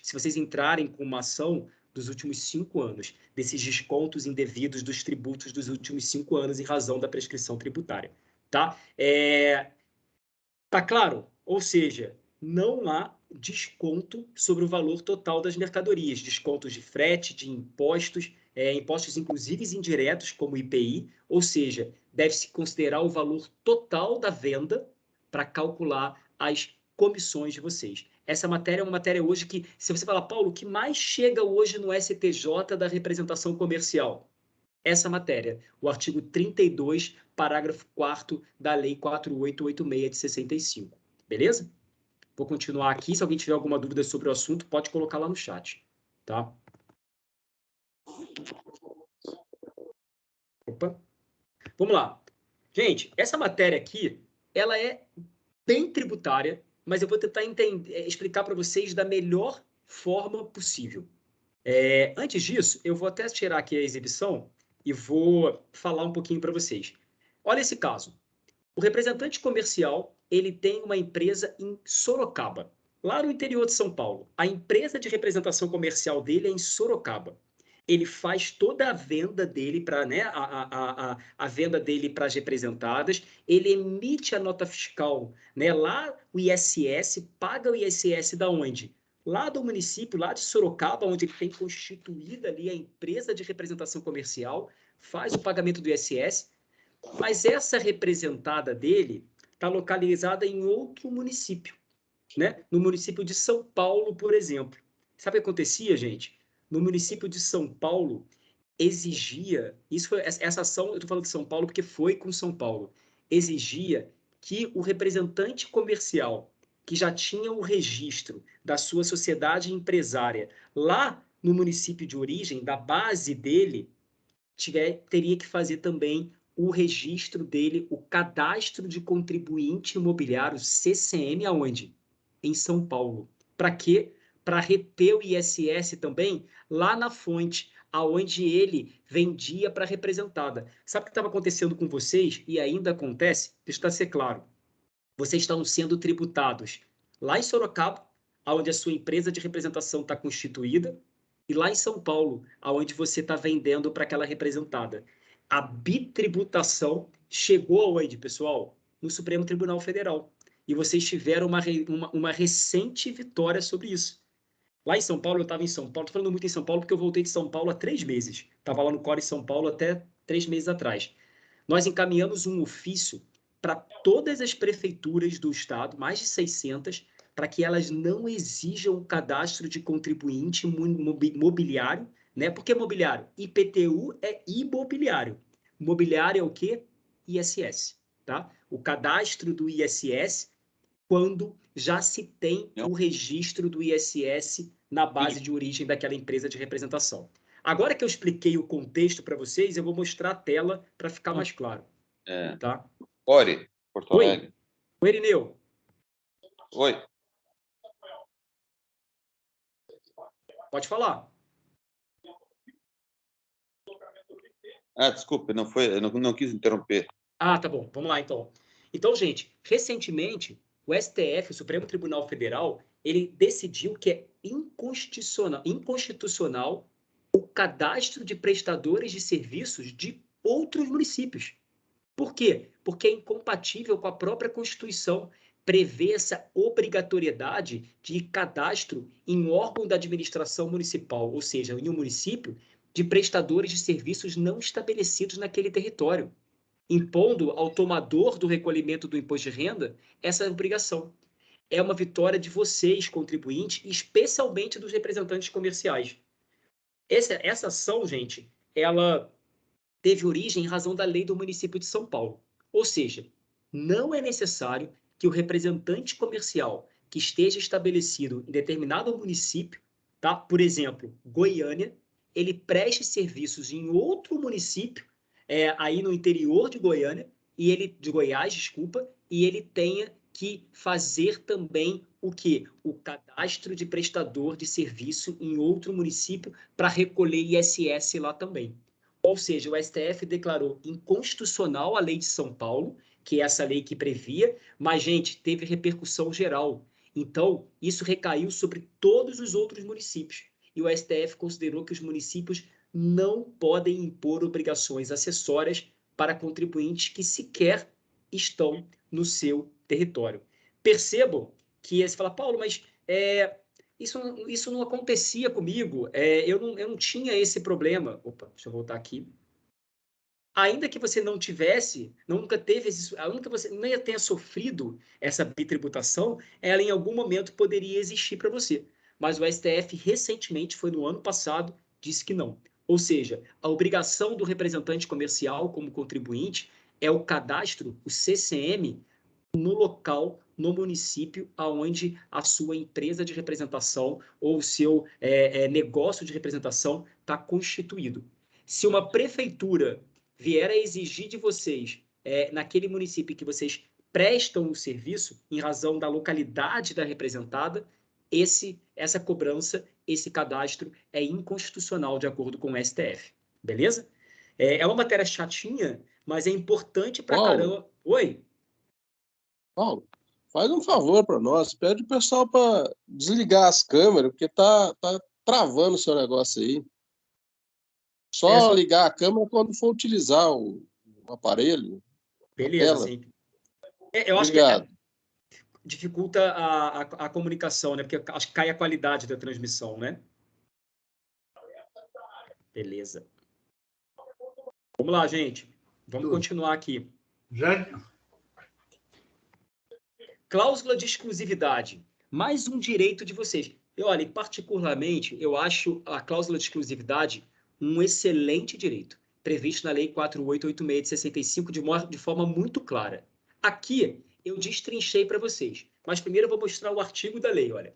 se vocês entrarem com uma ação dos últimos 5 anos, desses descontos indevidos dos tributos dos últimos 5 anos em razão da prescrição tributária. Tá? Tá claro? Ou seja, não há desconto sobre o valor total das mercadorias, descontos de frete, de impostos, impostos inclusive indiretos, como IPI, ou seja, deve-se considerar o valor total da venda para calcular as comissões de vocês. Essa matéria é uma matéria hoje que, se você falar, Paulo, o que mais chega hoje no STJ da representação comercial? Essa matéria, o artigo 32, parágrafo 4º da Lei 4886 de 65. Beleza? Vou continuar aqui. Se alguém tiver alguma dúvida sobre o assunto, pode colocar lá no chat. Tá? Opa. Vamos lá. Gente, essa matéria aqui, ela é bem tributária, mas eu vou tentar explicar para vocês da melhor forma possível. Antes disso, eu vou até tirar aqui a exibição e vou falar um pouquinho para vocês. Olha esse caso. O representante comercial, ele tem uma empresa em Sorocaba, lá no interior de São Paulo. A empresa de representação comercial dele é em Sorocaba. Ele faz toda a venda dele para, né, a venda dele para as representadas, ele emite a nota fiscal, né, lá o ISS, paga o ISS da onde? Lá do município, lá de Sorocaba, onde ele tem constituída ali a empresa de representação comercial, faz o pagamento do ISS, mas essa representada dele está localizada em outro município, né? No município de São Paulo, por exemplo. Sabe o que acontecia, gente? No município de São Paulo, exigia, essa ação, eu estou falando de São Paulo porque foi com São Paulo, exigia que o representante comercial que já tinha o registro da sua sociedade empresária lá no município de origem, da base dele, teria que fazer também o registro dele, o cadastro de contribuinte imobiliário, CCM, aonde? Em São Paulo. Para quê? Para reter o ISS também lá na fonte, aonde ele vendia para a representada. Sabe o que estava acontecendo com vocês? E ainda acontece? Deixa eu ser claro. Vocês estão sendo tributados lá em Sorocaba, onde a sua empresa de representação está constituída, e lá em São Paulo, aonde você está vendendo para aquela representada. A bitributação chegou aonde, pessoal? No Supremo Tribunal Federal. E vocês tiveram uma recente vitória sobre isso. Lá em São Paulo, eu estava em São Paulo, estou falando muito em São Paulo porque eu voltei de São Paulo há 3 meses. Estava lá no Core São Paulo até 3 meses atrás. Nós encaminhamos um ofício para todas as prefeituras do estado, mais de 600, para que elas não exijam o cadastro de contribuinte mobiliário, né? Por que mobiliário? IPTU é imobiliário. Mobiliário é o quê? ISS, tá? O cadastro do ISS quando já se tem o registro do ISS na base de origem daquela empresa de representação. Agora que eu expliquei o contexto para vocês, eu vou mostrar a tela para ficar mais claro. Tá? Ori, Porto Alegre. Oi, Irineu. Oi. Pode falar. Desculpe, não foi, eu não quis interromper. Tá bom. Vamos lá, então. Então, gente, recentemente, o STF, o Supremo Tribunal Federal, ele decidiu que é inconstitucional o cadastro de prestadores de serviços de outros municípios. Por quê? Porque é incompatível com a própria Constituição, prevê essa obrigatoriedade de cadastro em órgão da administração municipal, ou seja, em um município, de prestadores de serviços não estabelecidos naquele território, impondo ao tomador do recolhimento do imposto de renda essa obrigação. É uma vitória de vocês, contribuintes, especialmente dos representantes comerciais. Essa ação, gente, ela teve origem em razão da lei do município de São Paulo. Ou seja, não é necessário que o representante comercial que esteja estabelecido em determinado município, tá? Por exemplo, Goiânia, ele preste serviços em outro município, aí no interior de Goiânia, de Goiás, desculpa, e ele tenha que fazer também o quê? O cadastro de prestador de serviço em outro município para recolher ISS lá também. Ou seja, o STF declarou inconstitucional a lei de São Paulo, que é essa lei que previa, mas, gente, teve repercussão geral. Então, isso recaiu sobre todos os outros municípios. E o STF considerou que os municípios não podem impor obrigações acessórias para contribuintes que sequer estão no seu território. Percebam que você fala, Paulo, mas isso não acontecia comigo, eu não tinha esse problema. Opa, deixa eu voltar aqui. ainda que você não tivesse, nunca teve, ainda que você nem tenha sofrido essa bitributação, ela em algum momento poderia existir para você. Mas o STF recentemente, foi no ano passado, disse que não. Ou seja, a obrigação do representante comercial como contribuinte é o cadastro, o CCM, no local, no município aonde a sua empresa de representação ou o seu negócio de representação está constituído. Se uma prefeitura vier a exigir de vocês, naquele município que vocês prestam o serviço, em razão da localidade da representada, essa cobrança, esse cadastro é inconstitucional de acordo com o STF. Beleza? É uma matéria chatinha, mas é importante pra caramba. Oi? Paulo, faz um favor para nós, pede o pessoal para desligar as câmeras, porque tá travando o seu negócio aí. Só ligar a câmera quando for utilizar o aparelho. Beleza, sim. Eu acho que dificulta a comunicação, né? Porque acho que cai a qualidade da transmissão, né? Beleza. Vamos lá, gente. Vamos continuar aqui. Cláusula de exclusividade. Mais um direito de vocês. Olha, particularmente, eu acho a cláusula de exclusividade um excelente direito, previsto na Lei 4886 de 65 de forma muito clara. Aqui, eu destrinchei para vocês, mas primeiro eu vou mostrar o artigo da lei, olha.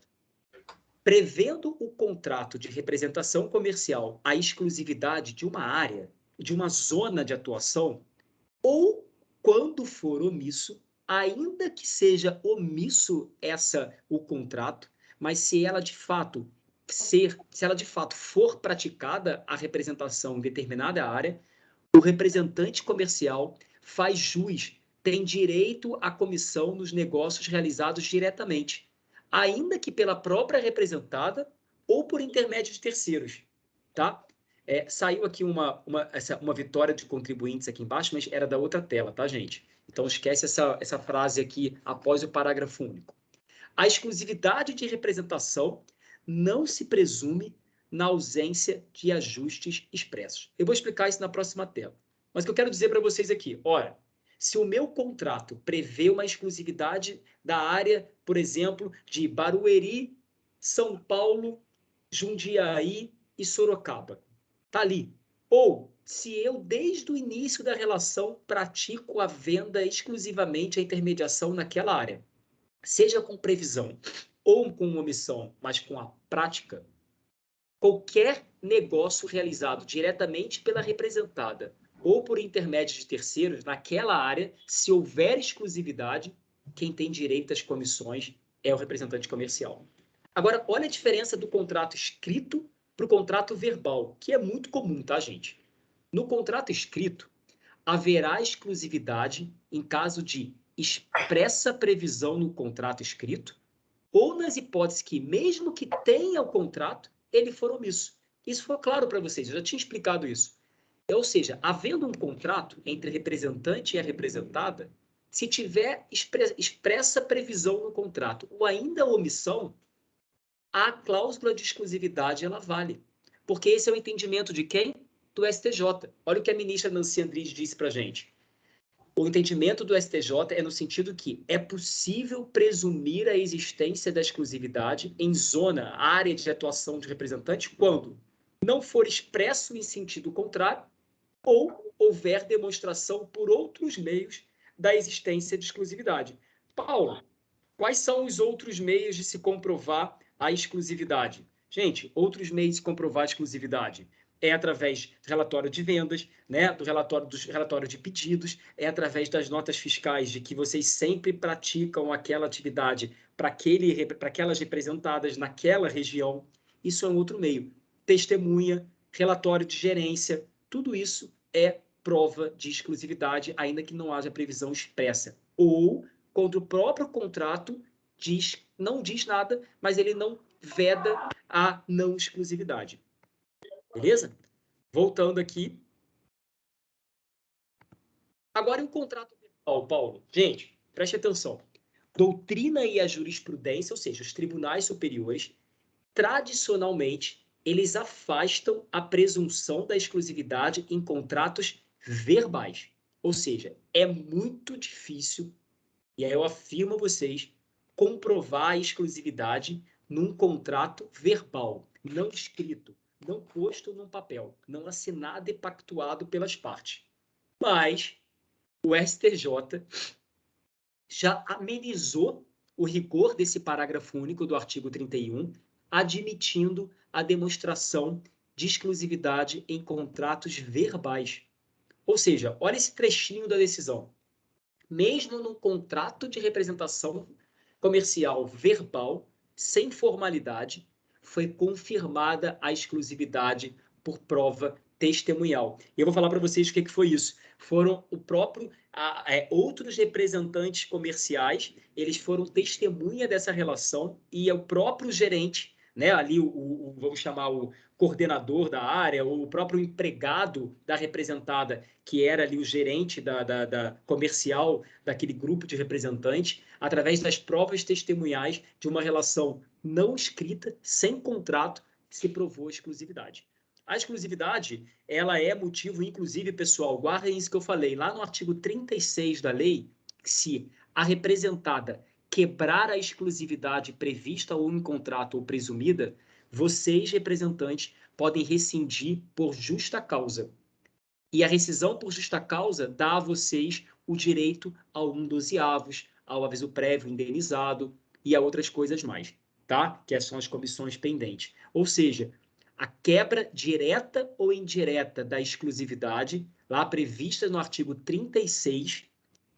Prevendo o contrato de representação comercial a exclusividade de uma área, de uma zona de atuação, ou quando for omisso, ainda que seja omisso o contrato, mas se ela de fato for praticada a representação em determinada área, o representante comercial faz jus, tem direito à comissão nos negócios realizados diretamente, ainda que pela própria representada ou por intermédio de terceiros, tá? Saiu aqui uma vitória de contribuintes aqui embaixo, mas era da outra tela, tá, gente? Então, esquece essa frase aqui após o parágrafo único. A exclusividade de representação não se presume na ausência de ajustes expressos. Eu vou explicar isso na próxima tela. Mas o que eu quero dizer para vocês aqui, olha, se o meu contrato prevê uma exclusividade da área, por exemplo, de Barueri, São Paulo, Jundiaí e Sorocaba, tá ali. Ou se eu, desde o início da relação, pratico a venda exclusivamente, a intermediação naquela área, seja com previsão ou com omissão, mas com a prática, qualquer negócio realizado diretamente pela representada ou por intermédio de terceiros naquela área, se houver exclusividade, quem tem direito às comissões é o representante comercial. Agora, olha a diferença do contrato escrito para o contrato verbal, que é muito comum, tá, gente? No contrato escrito, haverá exclusividade em caso de expressa previsão no contrato escrito ou nas hipóteses que, mesmo que tenha o contrato, ele for omisso. Isso foi claro para vocês, eu já tinha explicado isso. Ou seja, havendo um contrato entre representante e a representada, se tiver expressa previsão no contrato ou ainda omissão, a cláusula de exclusividade ela vale. Porque esse é o entendimento de quem? Do STJ. Olha o que a ministra Nancy Andrighi disse para a gente. O entendimento do STJ é no sentido que é possível presumir a existência da exclusividade em zona, área de atuação de representante, quando não for expresso em sentido contrário ou houver demonstração por outros meios da existência de exclusividade. Paulo, quais são os outros meios de se comprovar a exclusividade? Gente, outros meios de se comprovar a exclusividade é através do relatório de vendas, né, dos relatórios de pedidos, é através das notas fiscais de que vocês sempre praticam aquela atividade para aquelas representadas naquela região. Isso é um outro meio. Testemunha, relatório de gerência, tudo isso é prova de exclusividade, ainda que não haja previsão expressa. Ou quando o próprio contrato não diz nada, mas ele não veda a não exclusividade. Beleza? Voltando aqui. Agora, em um contrato verbal, Paulo. Gente, preste atenção. Doutrina e a jurisprudência, ou seja, os tribunais superiores, tradicionalmente, eles afastam a presunção da exclusividade em contratos verbais. Ou seja, é muito difícil, e aí eu afirmo a vocês, comprovar a exclusividade num contrato verbal, não escrito, não posto num papel, não assinado e pactuado pelas partes. Mas o STJ já amenizou o rigor desse parágrafo único do artigo 31, admitindo a demonstração de exclusividade em contratos verbais. Ou seja, olha esse trechinho da decisão. Mesmo num contrato de representação comercial verbal, sem formalidade, foi confirmada a exclusividade por prova testemunhal. E eu vou falar para vocês o que foi isso. Foram o próprio outros representantes comerciais, eles foram testemunha dessa relação e é o próprio gerente, né, ali vamos chamar o coordenador da área, ou o próprio empregado da representada, que era ali o gerente da comercial daquele grupo de representantes, através das provas testemunhais de uma relação não escrita, sem contrato, se provou a exclusividade. A exclusividade, ela é motivo, inclusive, pessoal, guardem isso que eu falei, lá no artigo 36 da lei, se a representada quebrar a exclusividade prevista ou em contrato ou presumida, vocês, representantes, podem rescindir por justa causa. E a rescisão por justa causa dá a vocês o direito ao 1/12, ao aviso prévio indenizado e a outras coisas mais, tá? Que são as comissões pendentes. Ou seja, a quebra direta ou indireta da exclusividade, lá prevista no artigo 36,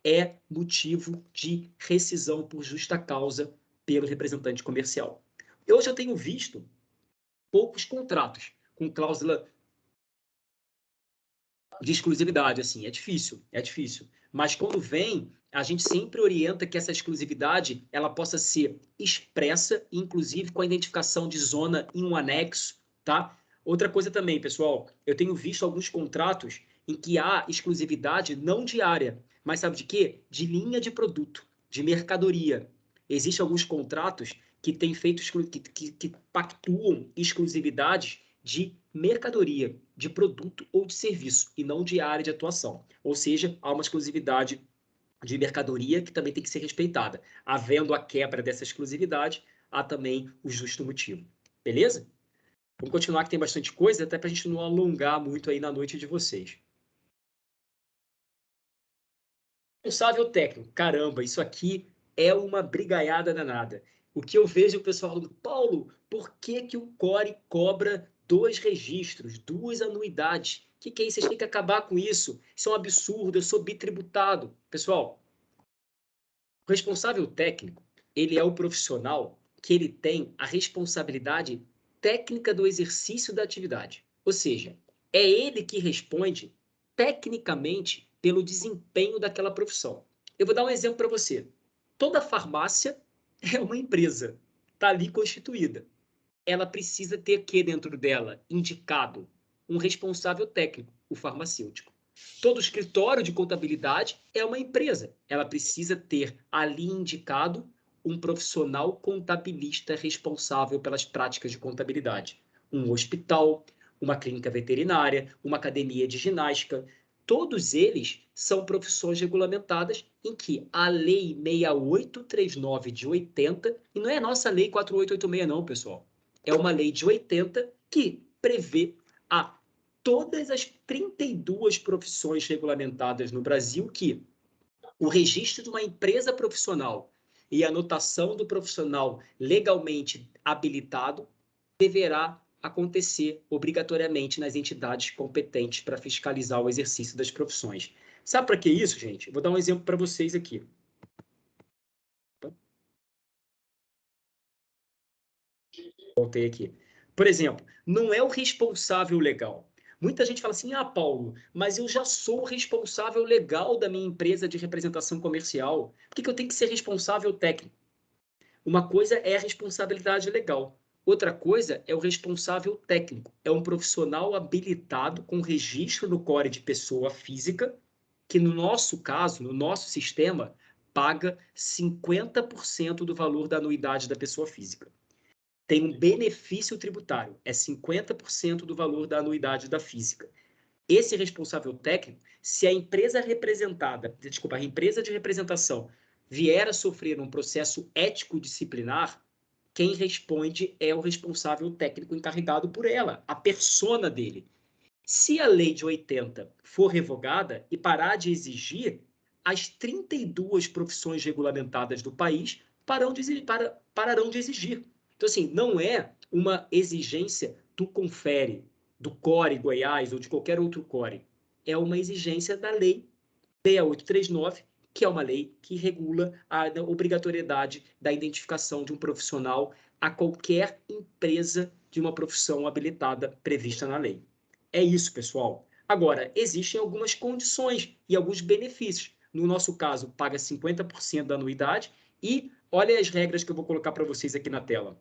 é motivo de rescisão por justa causa pelo representante comercial. Hoje eu tenho visto poucos contratos com cláusula de exclusividade, assim, é difícil. Mas quando vem, a gente sempre orienta que essa exclusividade ela possa ser expressa, inclusive com a identificação de zona em um anexo, tá? Outra coisa também, pessoal, eu tenho visto alguns contratos em que há exclusividade não diária, mas sabe de quê? De linha de produto, de mercadoria. Existem alguns contratos que têm feito que pactuam exclusividades de mercadoria, de produto ou de serviço, e não de área de atuação. Ou seja, há uma exclusividade de mercadoria que também tem que ser respeitada. Havendo a quebra dessa exclusividade, há também o justo motivo. Beleza? Vamos continuar que tem bastante coisa, até para a gente não alongar muito aí na noite de vocês. Responsável técnico. Caramba, isso aqui é uma brigaiada danada. O que eu vejo o pessoal falando, Paulo, por que o Core cobra 2 registros, 2 anuidades? O que é isso? Vocês têm que acabar com isso. Isso é um absurdo, eu sou bitributado. Pessoal, o responsável técnico, ele é o profissional que ele tem a responsabilidade técnica do exercício da atividade. Ou seja, é ele que responde tecnicamente pelo desempenho daquela profissão. Eu vou dar um exemplo para você. Toda farmácia é uma empresa, está ali constituída. Ela precisa ter aqui dentro dela indicado um responsável técnico, o farmacêutico. Todo escritório de contabilidade é uma empresa. Ela precisa ter ali indicado um profissional contabilista responsável pelas práticas de contabilidade. Um hospital, uma clínica veterinária, uma academia de ginástica. Todos eles são profissões regulamentadas em que a Lei 6839 de 80, e não é a nossa Lei 4886 não, pessoal, é uma lei de 80 que prevê a todas as 32 profissões regulamentadas no Brasil que o registro de uma empresa profissional e a anotação do profissional legalmente habilitado deverá acontecer obrigatoriamente nas entidades competentes para fiscalizar o exercício das profissões. Sabe para que isso, gente? Vou dar um exemplo para vocês aqui. Voltei aqui. Por exemplo, não é o responsável legal. Muita gente fala assim, Paulo, mas eu já sou o responsável legal da minha empresa de representação comercial. Por que eu tenho que ser responsável técnico? Uma coisa é a responsabilidade legal. Outra coisa é o responsável técnico. É um profissional habilitado com registro no Core de pessoa física, que no nosso caso, no nosso sistema, paga 50% do valor da anuidade da pessoa física. Tem um benefício tributário, é 50% do valor da anuidade da física. esse responsável técnico, se a empresa representada, desculpa, a empresa de representação vier a sofrer um processo ético disciplinar, quem responde é o responsável técnico encarregado por ela, a persona dele. Se a lei de 80 for revogada e parar de exigir, as 32 profissões regulamentadas do país pararão de exigir. Então, assim, não é uma exigência do Confere, do CORE Goiás ou de qualquer outro CORE. É uma exigência da lei 6839, que é uma lei que regula a obrigatoriedade da identificação de um profissional a qualquer empresa de uma profissão habilitada prevista na lei. É isso, pessoal. Agora, existem algumas condições e alguns benefícios. No nosso caso, paga 50% da anuidade e olha as regras que eu vou colocar para vocês aqui na tela.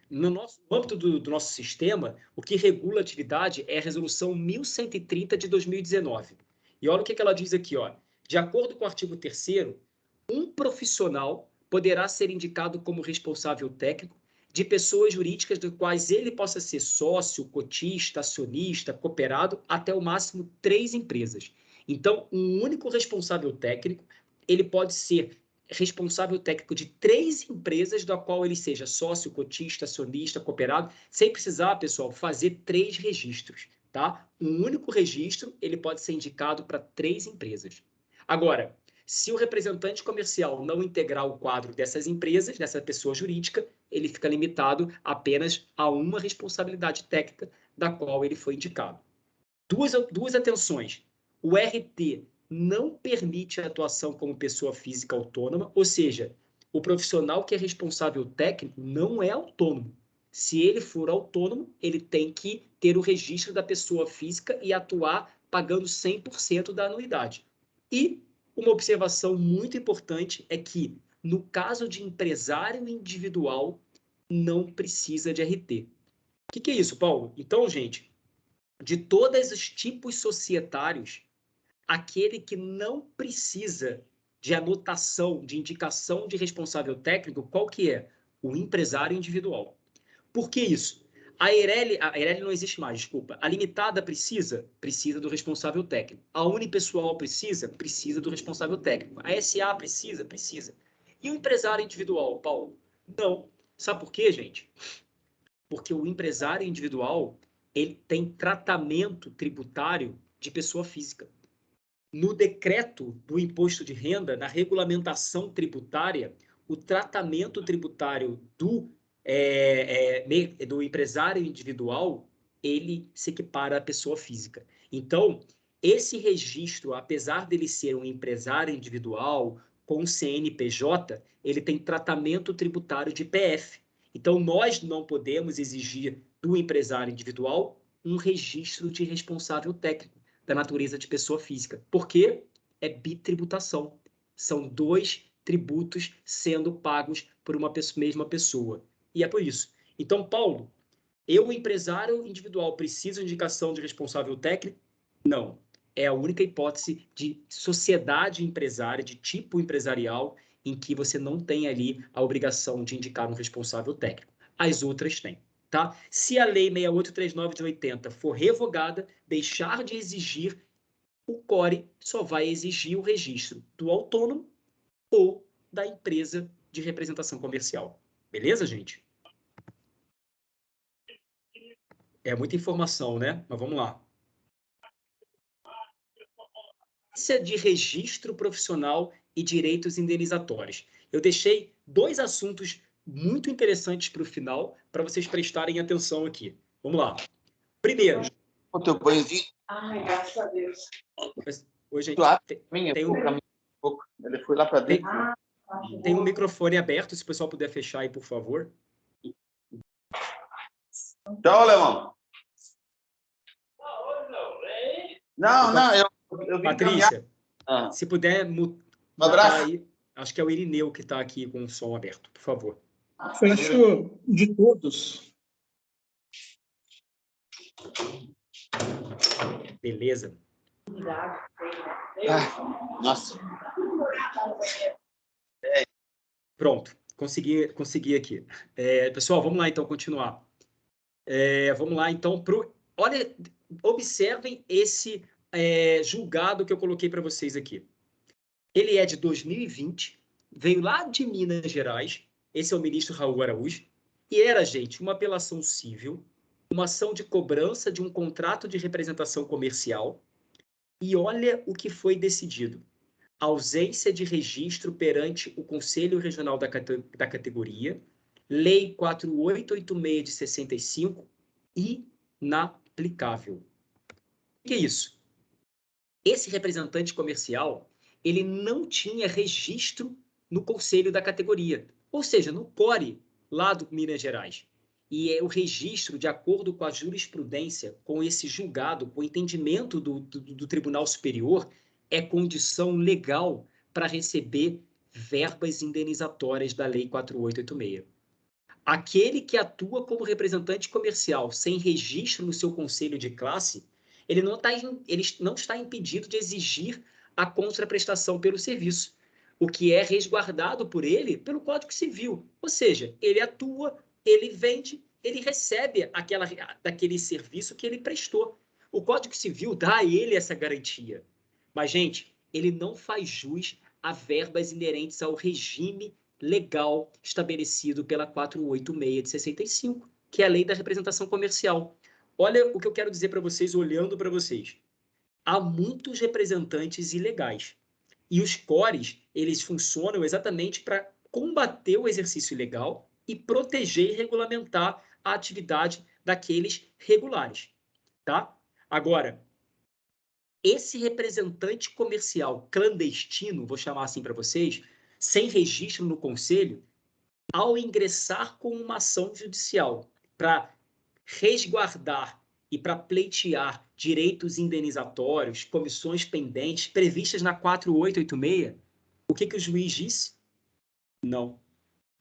No âmbito do nosso sistema, o que regula a atividade é a Resolução 1130 de 2019. E olha o que ela diz aqui, ó. De acordo com o artigo 3º, um profissional poderá ser indicado como responsável técnico de pessoas jurídicas das quais ele possa ser sócio, cotista, acionista, cooperado, até o máximo 3 empresas. Então, um único responsável técnico, ele pode ser responsável técnico de 3 empresas, da qual ele seja sócio, cotista, acionista, cooperado, sem precisar, pessoal, fazer 3 registros, tá? Um único registro, ele pode ser indicado para 3 empresas. Agora, se o representante comercial não integrar o quadro dessas empresas, dessa pessoa jurídica, ele fica limitado apenas a uma responsabilidade técnica da qual ele foi indicado. Duas atenções. O RT não permite a atuação como pessoa física autônoma, ou seja, o profissional que é responsável técnico não é autônomo. Se ele for autônomo, ele tem que ter o registro da pessoa física e atuar pagando 100% da anuidade. E uma observação muito importante é que, no caso de empresário individual, não precisa de RT. O que é isso, Paulo? Então, gente, de todos os tipos societários, aquele que não precisa de anotação, de indicação de responsável técnico, qual que é? O empresário individual. Por que isso? A Eireli não existe mais, desculpa. A limitada precisa do responsável técnico. A unipessoal precisa do responsável técnico. A SA precisa. E o empresário individual, Paulo? Não. Sabe por quê, gente? Porque o empresário individual, ele tem tratamento tributário de pessoa física. No decreto do imposto de renda, na regulamentação tributária, o tratamento tributário do empresário individual, ele se equipara à pessoa física. Então, esse registro, apesar dele ser um empresário individual com CNPJ, ele tem tratamento tributário de PF. Então, nós não podemos exigir do empresário individual um registro de responsável técnico da natureza de pessoa física. Por quê? É bitributação. São 2 tributos sendo pagos por uma mesma pessoa. E é por isso. Então, Paulo, eu, empresário individual, preciso de indicação de responsável técnico? Não. É a única hipótese de sociedade empresária, de tipo empresarial, em que você não tem ali a obrigação de indicar um responsável técnico. As outras têm. Tá? Se a Lei 6839 de 80 for revogada, deixar de exigir, o CORE só vai exigir o registro do autônomo ou da empresa de representação comercial. Beleza, gente? É muita informação, né? Mas vamos lá. Isso é de registro profissional e direitos indenizatórios. Eu deixei 2 assuntos muito interessantes para o final, para vocês prestarem atenção aqui. Vamos lá. Primeiro. O teu banhozinho. Ai, graças a Deus. Hoje Ele foi lá para dentro. Tem um microfone aberto, se o pessoal puder fechar aí, por favor. Tchau, Alemão. Não, eu vim Patrícia, caminhar. se puder Um abraço. aí, acho que é o Irineu que está aqui com o som aberto, por favor. Fecho de todos. Beleza. Nossa. Pronto, consegui aqui. Pessoal, vamos lá então continuar. Vamos lá, então, olha, observem esse julgado que eu coloquei para vocês aqui. Ele é de 2020, veio lá de Minas Gerais, esse é o ministro Raul Araújo, e era, gente, uma apelação civil, uma ação de cobrança de um contrato de representação comercial, e olha o que foi decidido. Ausência de registro perante o Conselho Regional da categoria, Lei 4886 de 65, inaplicável. O que é isso? Esse representante comercial, ele não tinha registro no conselho da categoria, ou seja, no CORE, lá do Minas Gerais. E o registro, de acordo com a jurisprudência, com esse julgado, com o entendimento do Tribunal Superior, é condição legal para receber verbas indenizatórias da Lei 4886. Aquele que atua como representante comercial sem registro no seu conselho de classe, ele não está impedido de exigir a contraprestação pelo serviço, o que é resguardado por ele pelo Código Civil. Ou seja, ele atua, ele vende, ele recebe daquele serviço que ele prestou. O Código Civil dá a ele essa garantia. Mas, gente, ele não faz jus a verbas inerentes ao regime legal estabelecido pela 486 de 65, que é a Lei da Representação Comercial. Olha o que eu quero dizer para vocês, olhando para vocês. Há muitos representantes ilegais. E os CORES, eles funcionam exatamente para combater o exercício ilegal e proteger e regulamentar a atividade daqueles regulares. Tá? Agora, esse representante comercial clandestino, vou chamar assim para vocês, sem registro no conselho, ao ingressar com uma ação judicial para resguardar e para pleitear direitos indenizatórios, comissões pendentes previstas na 4886, o que o juiz disse? Não.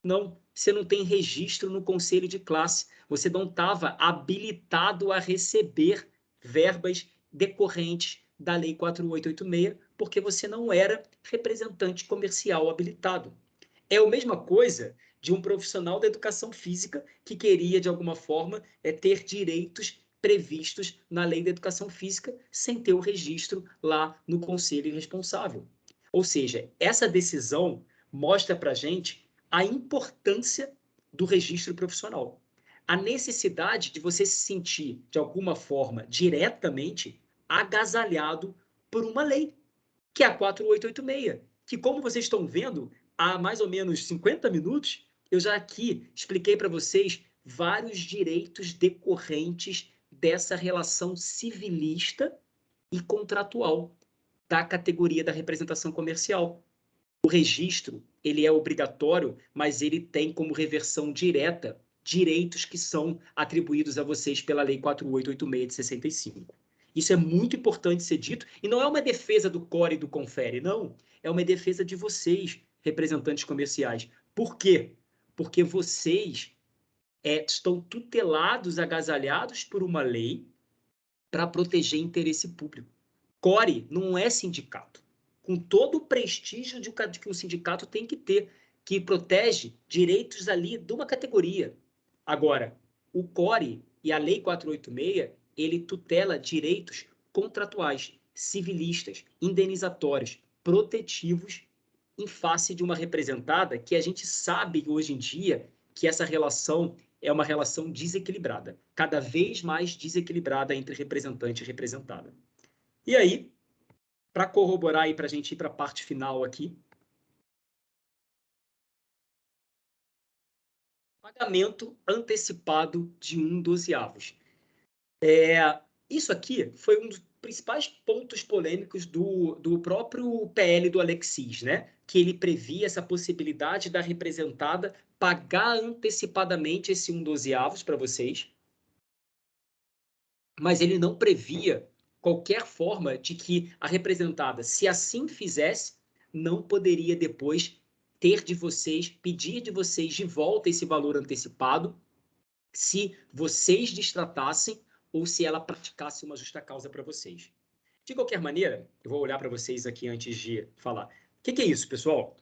Não, você não tem registro no conselho de classe, você não estava habilitado a receber verbas decorrentes da Lei 4886, porque você não era representante comercial habilitado. É a mesma coisa de um profissional da educação física que queria, de alguma forma, ter direitos previstos na Lei da Educação Física sem ter o registro lá no conselho responsável. Ou seja, essa decisão mostra para a gente a importância do registro profissional. A necessidade de você se sentir, de alguma forma, diretamente agasalhado por uma lei, que é a 4886, que, como vocês estão vendo, há mais ou menos 50 minutos, eu já aqui expliquei para vocês vários direitos decorrentes dessa relação civilista e contratual da categoria da representação comercial. O registro, ele é obrigatório, mas ele tem como reversão direta direitos que são atribuídos a vocês pela Lei 4886 de 65. Isso é muito importante ser dito, e não é uma defesa do CORE e do Confere, não. É uma defesa de vocês, representantes comerciais. Por quê? Porque vocês estão tutelados, agasalhados por uma lei para proteger interesse público. CORE não é sindicato, com todo o prestígio que um sindicato tem que ter, que protege direitos ali de uma categoria. Agora, o CORE e a Lei 486, ele tutela direitos contratuais, civilistas, indenizatórios, protetivos em face de uma representada que a gente sabe hoje em dia que essa relação é uma relação desequilibrada, cada vez mais desequilibrada entre representante e representada. E aí, para corroborar e para a gente ir para a parte final aqui, pagamento antecipado de 1/12. Isso aqui foi um dos principais pontos polêmicos do próprio PL do Alexis, né? Que ele previa essa possibilidade da representada pagar antecipadamente esse 1/12 para vocês, mas ele não previa qualquer forma de que a representada, se assim fizesse, não poderia depois ter de vocês, pedir de vocês de volta esse valor antecipado, se vocês destratassem ou se ela praticasse uma justa causa para vocês. De qualquer maneira, eu vou olhar para vocês aqui antes de falar. O que é isso, pessoal?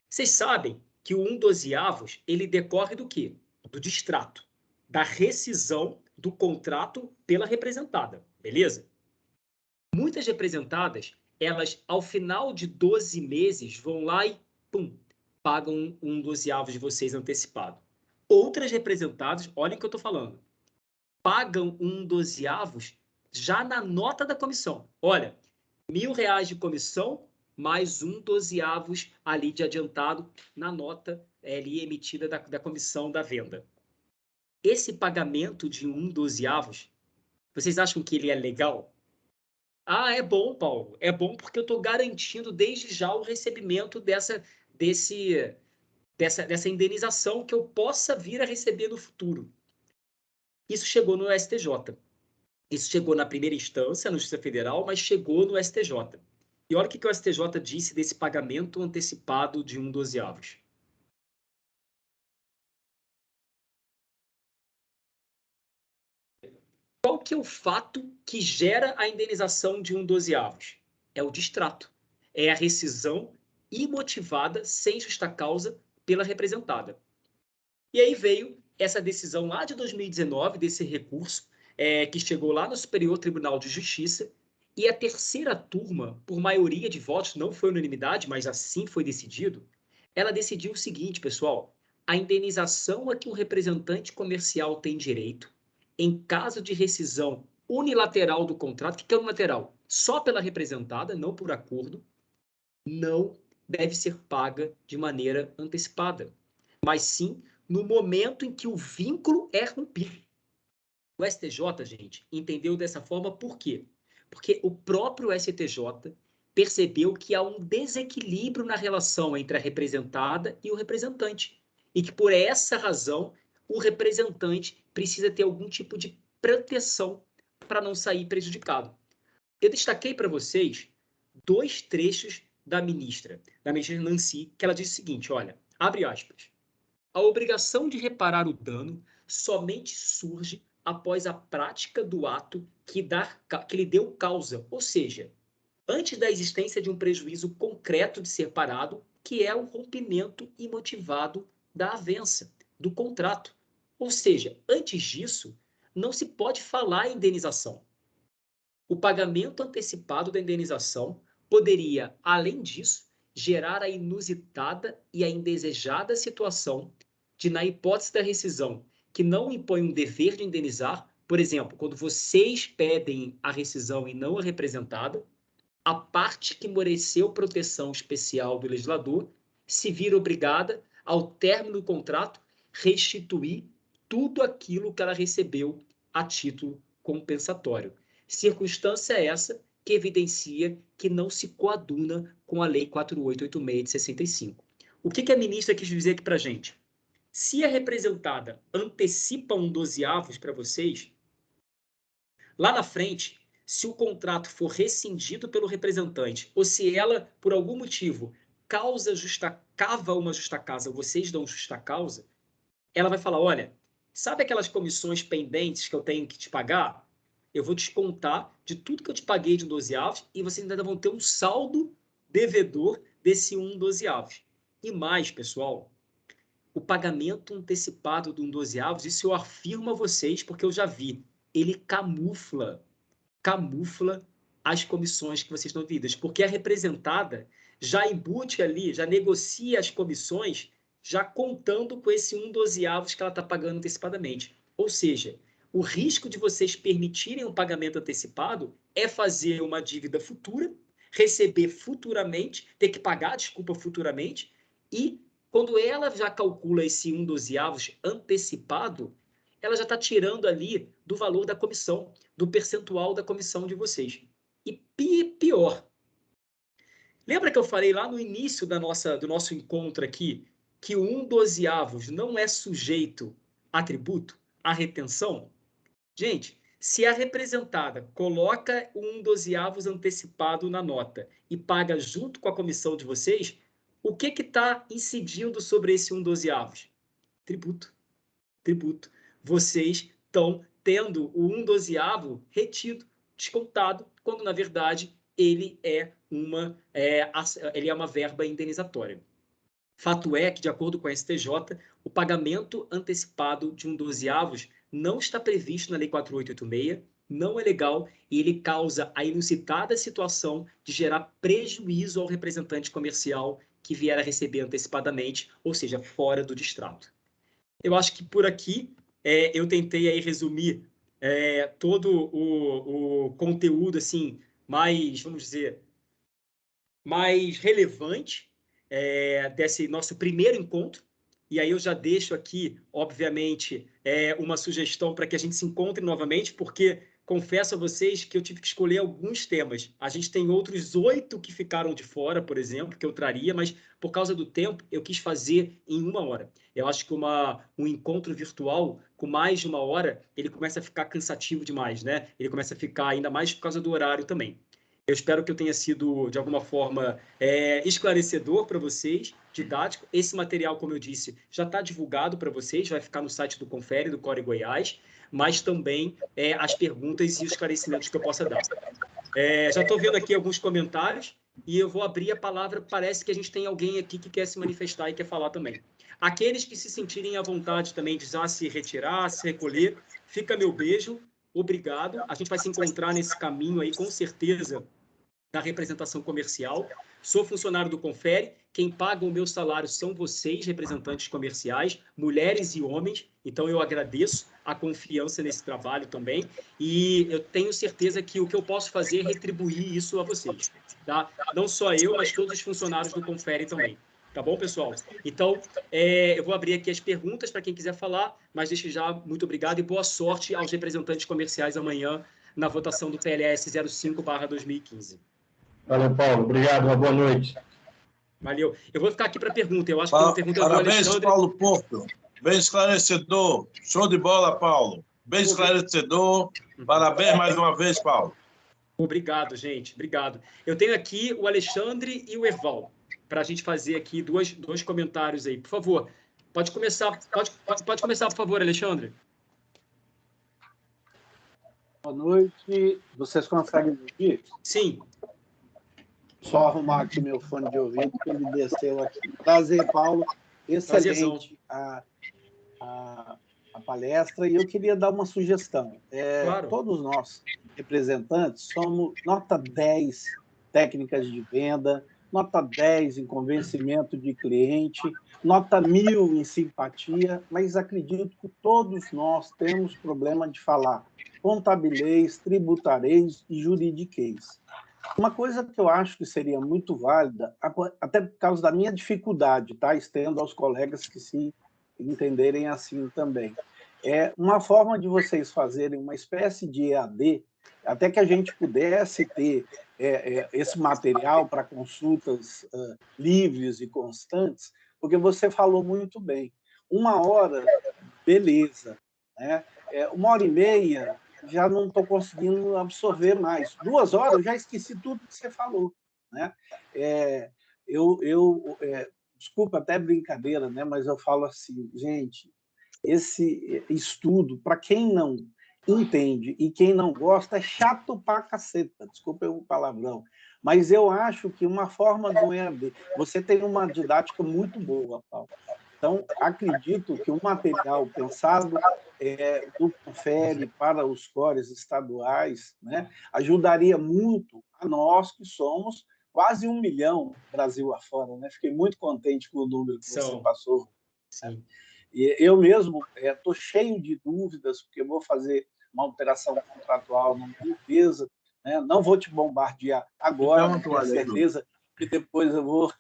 Vocês sabem que o 1/12 ele decorre do quê? Do distrato, da rescisão do contrato pela representada, beleza? Muitas representadas, elas, ao final de 12 meses, vão lá e, pum, pagam um 12avos de vocês antecipado. Outras representadas, olhem o que eu estou falando, pagam um 12avos já na nota da comissão. Olha, R$1.000 de comissão, mais um 12avos ali de adiantado na nota ali emitida da comissão da venda. Esse pagamento de um 12avos, vocês acham que ele é legal? Ah, é bom, Paulo. É bom porque eu estou garantindo desde já o recebimento dessa indenização que eu possa vir a receber no futuro. Isso chegou no STJ. Isso chegou na primeira instância, na Justiça Federal, mas chegou no STJ. E olha o que o STJ disse desse pagamento antecipado de um 12avos. Qual que é o fato que gera a indenização de um 12avos? É o distrato. É a rescisão imotivada, sem justa causa, pela representada. E aí veio essa decisão lá de 2019, desse recurso, que chegou lá no Superior Tribunal de Justiça, e a terceira turma, por maioria de votos, não foi unanimidade, mas assim foi decidido, ela decidiu o seguinte, pessoal: a indenização a que o representante comercial tem direito, em caso de rescisão unilateral do contrato, que é unilateral? Só pela representada, não por acordo, não deve ser paga de maneira antecipada, mas sim no momento em que o vínculo é rompido. O STJ, gente, entendeu dessa forma por quê? Porque o próprio STJ percebeu que há um desequilíbrio na relação entre a representada e o representante, e que por essa razão o representante precisa ter algum tipo de proteção para não sair prejudicado. Eu destaquei para vocês 2 trechos da ministra Nancy, que ela diz o seguinte, olha, abre aspas, a obrigação de reparar o dano somente surge após a prática do ato que lhe deu causa, ou seja, antes da existência de um prejuízo concreto de ser parado, que é o rompimento imotivado da avença, do contrato. Ou seja, antes disso, não se pode falar em indenização. O pagamento antecipado da indenização poderia, além disso, gerar a inusitada e a indesejada situação de, na hipótese da rescisão, que não impõe um dever de indenizar, por exemplo, quando vocês pedem a rescisão e não a representada, a parte que mereceu proteção especial do legislador se vir obrigada, ao término do contrato, restituir tudo aquilo que ela recebeu a título compensatório. Circunstância essa que evidencia que não se coaduna com a Lei 4886 de 65. O que a ministra quis dizer aqui para a gente? Se a representada antecipa um 12avos para vocês, lá na frente, se o contrato for rescindido pelo representante, ou se ela, por algum motivo, cava uma justa causa, vocês dão justa causa, ela vai falar, olha, sabe aquelas comissões pendentes que eu tenho que te pagar? Eu vou descontar de tudo que eu te paguei de 12avos e vocês ainda vão ter um saldo devedor desse 12avos. E mais, pessoal, o pagamento antecipado de 12avos, isso eu afirmo a vocês, porque eu já vi, ele camufla as comissões que vocês estão devidas, porque a representada já embute ali, já negocia as comissões, já contando com esse 12avos que ela está pagando antecipadamente. Ou seja, o risco de vocês permitirem um pagamento antecipado é fazer uma dívida futura, receber futuramente, ter que pagar, desculpa, futuramente, e quando ela já calcula esse 12avos antecipado, ela já está tirando ali do valor da comissão, do percentual da comissão de vocês. E pior, lembra que eu falei lá no início do nosso encontro aqui, que o 12avos não é sujeito a tributo, a retenção? Gente, se a representada coloca o 12avos antecipado na nota e paga junto com a comissão de vocês, o que está incidindo sobre esse 12avos? Tributo. Tributo. Vocês estão tendo o 12avo retido, descontado, quando, na verdade, ele é uma verba indenizatória. Fato é que, de acordo com a STJ, o pagamento antecipado de 12avos não está previsto na Lei 4886, não é legal e ele causa a inusitada situação de gerar prejuízo ao representante comercial que vier a receber antecipadamente, ou seja, fora do distrato. Eu acho que por aqui eu tentei aí resumir todo o conteúdo assim mais, vamos dizer, mais relevante desse nosso primeiro encontro. E aí eu já deixo aqui, obviamente, uma sugestão para que a gente se encontre novamente, porque confesso a vocês que eu tive que escolher alguns temas. A gente tem outros 8 que ficaram de fora, por exemplo, que eu traria, mas por causa do tempo, eu quis fazer em 1 hora. Eu acho que um encontro virtual com mais de 1 hora, ele começa a ficar cansativo demais, né? Ele começa a ficar ainda mais por causa do horário também. Eu espero que eu tenha sido, de alguma forma, esclarecedor para vocês, didático. Esse material, como eu disse, já está divulgado para vocês, vai ficar no site do Confere, do Core Goiás, mas também as perguntas e os esclarecimentos que eu possa dar. Já estou vendo aqui alguns comentários e eu vou abrir a palavra. Parece que a gente tem alguém aqui que quer se manifestar e quer falar também. Aqueles que se sentirem à vontade também de já se retirar, se recolher, fica meu beijo. Obrigado. A gente vai se encontrar nesse caminho aí, com certeza, da representação comercial. Sou funcionário do Confere. Quem paga o meu salário são vocês, representantes comerciais, mulheres e homens. Então, eu agradeço a confiança nesse trabalho também. E eu tenho certeza que o que eu posso fazer é retribuir isso a vocês. Tá? Não só eu, mas todos os funcionários do Confere também. Tá bom, pessoal? Então, eu vou abrir aqui as perguntas para quem quiser falar, mas desde já, muito obrigado e boa sorte aos representantes comerciais amanhã na votação do PLS 05/2015. Valeu, Paulo. Obrigado. Uma boa noite. Valeu. Eu vou ficar aqui para pergunta. Eu acho que uma pergunta do Alexandre. Paulo Porto. Bem esclarecedor. Show de bola, Paulo. Bem esclarecedor. Parabéns mais uma vez, Paulo. Obrigado, gente. Obrigado. Eu tenho aqui o Alexandre e o Erval, para a gente fazer aqui dois comentários aí. Por favor, pode começar, por favor, Alexandre. Boa noite. Vocês conseguem me ouvir? Sim. Só arrumar aqui meu fone de ouvido, que ele desceu aqui. Prazer, Paulo. Excelente a palestra. E eu queria dar uma sugestão. Claro. Todos nós, representantes, somos nota 10 técnicas de venda, nota 10 em convencimento de cliente, nota 1000 em simpatia, mas acredito que todos nós temos problema de falar contabilês, tributarês e juridiquês. Uma coisa que eu acho que seria muito válida, até por causa da minha dificuldade, tá? Estendo aos colegas que se entenderem assim também. É uma forma de vocês fazerem uma espécie de EAD, até que a gente pudesse ter esse material para consultas livres e constantes, porque você falou muito bem. 1 hora, beleza, né? 1h30, já não estou conseguindo absorver mais. 2 horas, eu já esqueci tudo que você falou, né? Desculpa até brincadeira, né? Mas eu falo assim, gente, esse estudo, para quem não entende e quem não gosta, é chato pra caceta, desculpa o palavrão, mas eu acho que uma forma do EAD, você tem uma didática muito boa, Paulo. Então, acredito que o material pensado do Confere para os cores estaduais, né, ajudaria muito a nós que somos quase 1 milhão Brasil afora, né? Fiquei muito contente com o número que você passou. Sim. E eu mesmo estou cheio de dúvidas, porque eu vou fazer uma alteração contratual numa empresa, né? Não vou te bombardear agora, com certeza, que depois eu vou...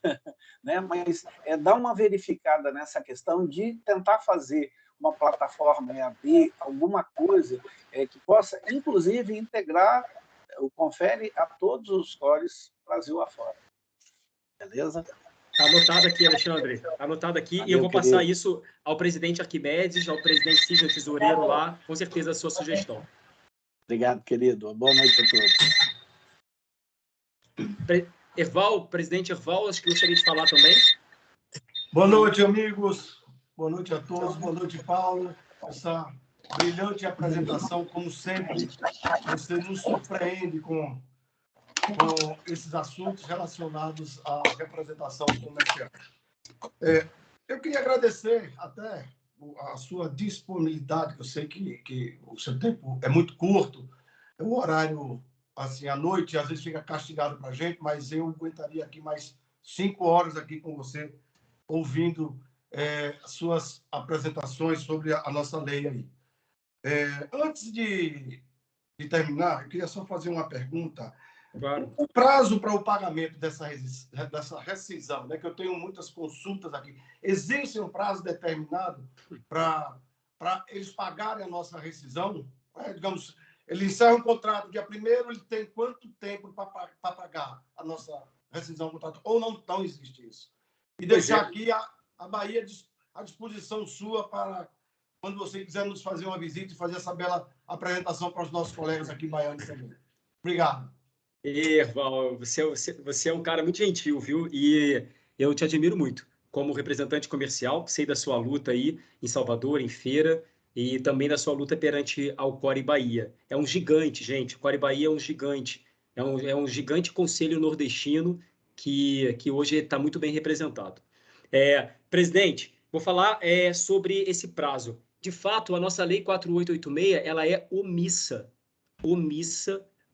né? Mas dar uma verificada nessa questão de tentar fazer uma plataforma EAD, alguma coisa que possa, inclusive, integrar o Confere a todos os cores Brasil afora. Beleza? Está anotado aqui, Alexandre. Está anotado aqui. Valeu, e eu vou passar isso ao presidente Arquimedes, ao presidente Cícero Tesoureiro lá. Com certeza, a sua sugestão. Obrigado, querido. Boa noite a todos. Presidente Erval, acho que gostaria de falar também. Boa noite, amigos. Boa noite a todos. Boa noite, Paulo. Essa brilhante apresentação, como sempre. Você nos surpreende com esses assuntos relacionados à representação comercial. Eu queria agradecer até a sua disponibilidade, que eu sei que o seu tempo é muito curto, o horário, assim, à noite, às vezes fica castigado para a gente, mas eu aguentaria aqui mais 5 horas aqui com você, ouvindo suas apresentações sobre a nossa lei aí. Antes de terminar, eu queria só fazer uma pergunta. Claro. O prazo para o pagamento dessa rescisão, né, que eu tenho muitas consultas aqui, existe um prazo determinado para eles pagarem a nossa rescisão? Digamos, ele encerra um contrato dia 1º, ele tem quanto tempo para pagar a nossa rescisão do contrato? Ou não existe isso? E deixar aqui a Bahia à disposição sua para quando você quiser nos fazer uma visita e fazer essa bela apresentação para os nossos colegas aqui baianos também. Obrigado. Val, você é um cara muito gentil, viu? E eu te admiro muito como representante comercial, sei da sua luta aí em Salvador, em feira, e também da sua luta perante ao Core Bahia. É um gigante, gente. O Core Bahia é um gigante. É um gigante conselho nordestino que hoje está muito bem representado. Presidente, vou falar sobre esse prazo. De fato, a nossa Lei 4886 ela é omissa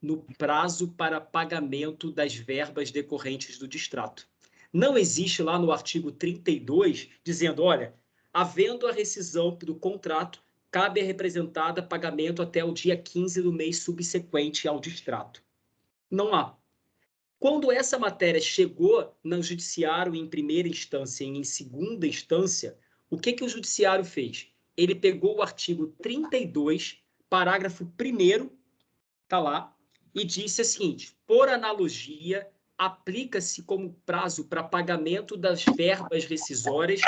no prazo para pagamento das verbas decorrentes do distrato. Não existe lá no artigo 32 dizendo, olha, havendo a rescisão do contrato, cabe a representada pagamento até o dia 15 do mês subsequente ao distrato. Não há. Quando essa matéria chegou no judiciário em primeira instância e em segunda instância, o que o judiciário fez? Ele pegou o artigo 32, parágrafo 1º, está lá, e disse o seguinte, por analogia, aplica-se como prazo para pagamento das verbas rescisórias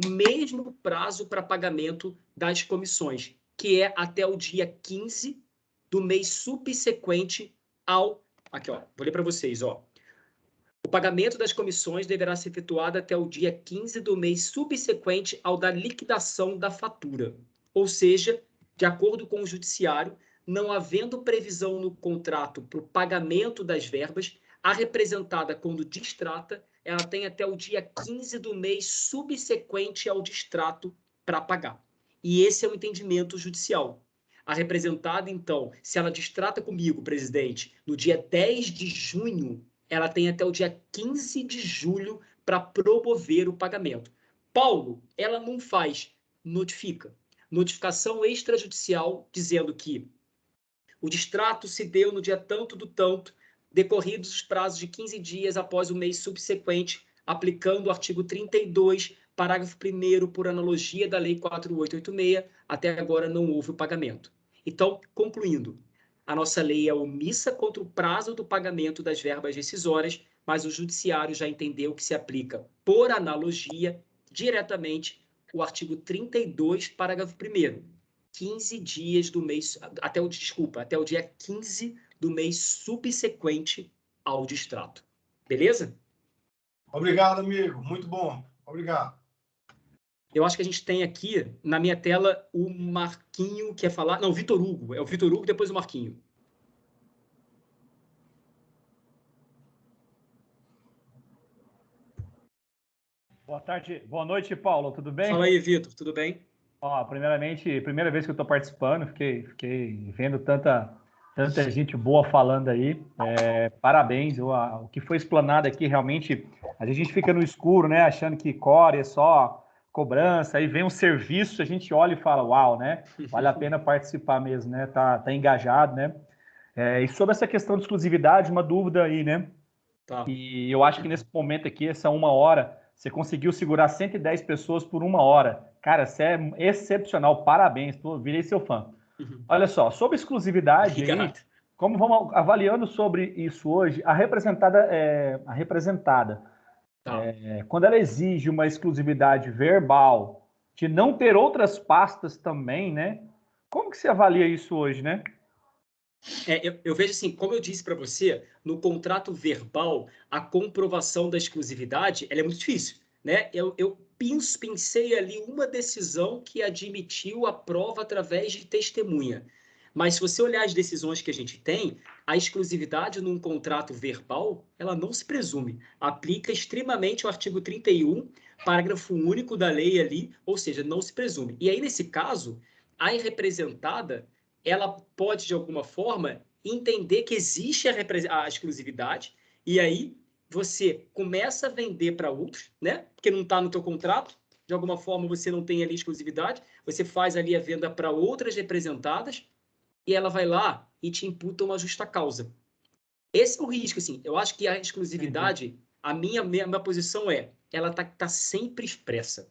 o mesmo prazo para pagamento das comissões, que é até o dia 15 do mês subsequente ao... Aqui, ó, vou ler para vocês, ó. O pagamento das comissões deverá ser efetuado até o dia 15 do mês subsequente ao da liquidação da fatura. Ou seja, de acordo com o judiciário, não havendo previsão no contrato para o pagamento das verbas, a representada, quando distrata, ela tem até o dia 15 do mês subsequente ao distrato para pagar. E esse é o entendimento judicial. A representada, então, se ela distrata comigo, presidente, no dia 10 de junho, ela tem até o dia 15 de julho para promover o pagamento. Paulo, ela não faz, notifica. Notificação extrajudicial dizendo que o distrato se deu no dia tanto do tanto, decorridos os prazos de 15 dias após o mês subsequente, aplicando o artigo 32, parágrafo 1º, por analogia da Lei 4886, até agora não houve o pagamento. Então, concluindo, a nossa lei é omissa contra o prazo do pagamento das verbas rescisórias, mas o judiciário já entendeu que se aplica, por analogia, diretamente o artigo 32, parágrafo 1º. 15 dias do mês, até o dia 15 do mês subsequente ao distrato. Beleza? Obrigado, amigo. Muito bom. Obrigado. Eu acho que a gente tem aqui, na minha tela, o Marquinho quer falar... Não, o Vitor Hugo. É o Vitor Hugo, depois o Marquinho. Boa tarde. Boa noite, Paulo. Tudo bem? Fala aí, Vitor. Tudo bem? Ó, primeiramente, primeira vez que eu estou participando, fiquei vendo tanta gente boa falando aí. Parabéns. O que foi explanado aqui, realmente, a gente fica no escuro, né? Achando que core é só cobrança, aí vem um serviço, a gente olha e fala, uau, né? Vale a pena participar mesmo, né? Tá engajado, né? E sobre essa questão de exclusividade, uma dúvida aí, né? Tá. E eu acho que nesse momento aqui, essa 1 hora, você conseguiu segurar 110 pessoas por 1 hora. Cara, você é excepcional, parabéns, virei seu fã. Olha só, sobre exclusividade, aí, como vamos avaliando sobre isso hoje, a representada, quando ela exige uma exclusividade verbal, de não ter outras pastas também, né? Como que você avalia isso hoje, né? Eu vejo assim, como eu disse para você, no contrato verbal, a comprovação da exclusividade ela é muito difícil, né? Eu pensei ali uma decisão que admitiu a prova através de testemunha. Mas se você olhar as decisões que a gente tem, a exclusividade num contrato verbal, ela não se presume. Aplica extremamente o artigo 31, parágrafo único da lei ali, ou seja, não se presume. E aí, nesse caso, a representada, ela pode, de alguma forma, entender que existe a exclusividade, e aí você começa a vender para outros, né? Porque não está no teu contrato, de alguma forma você não tem ali exclusividade, você faz ali a venda para outras representadas, e ela vai lá e te imputa uma justa causa. Esse é o risco, assim. Eu acho que a exclusividade, a minha posição é, ela tá sempre expressa.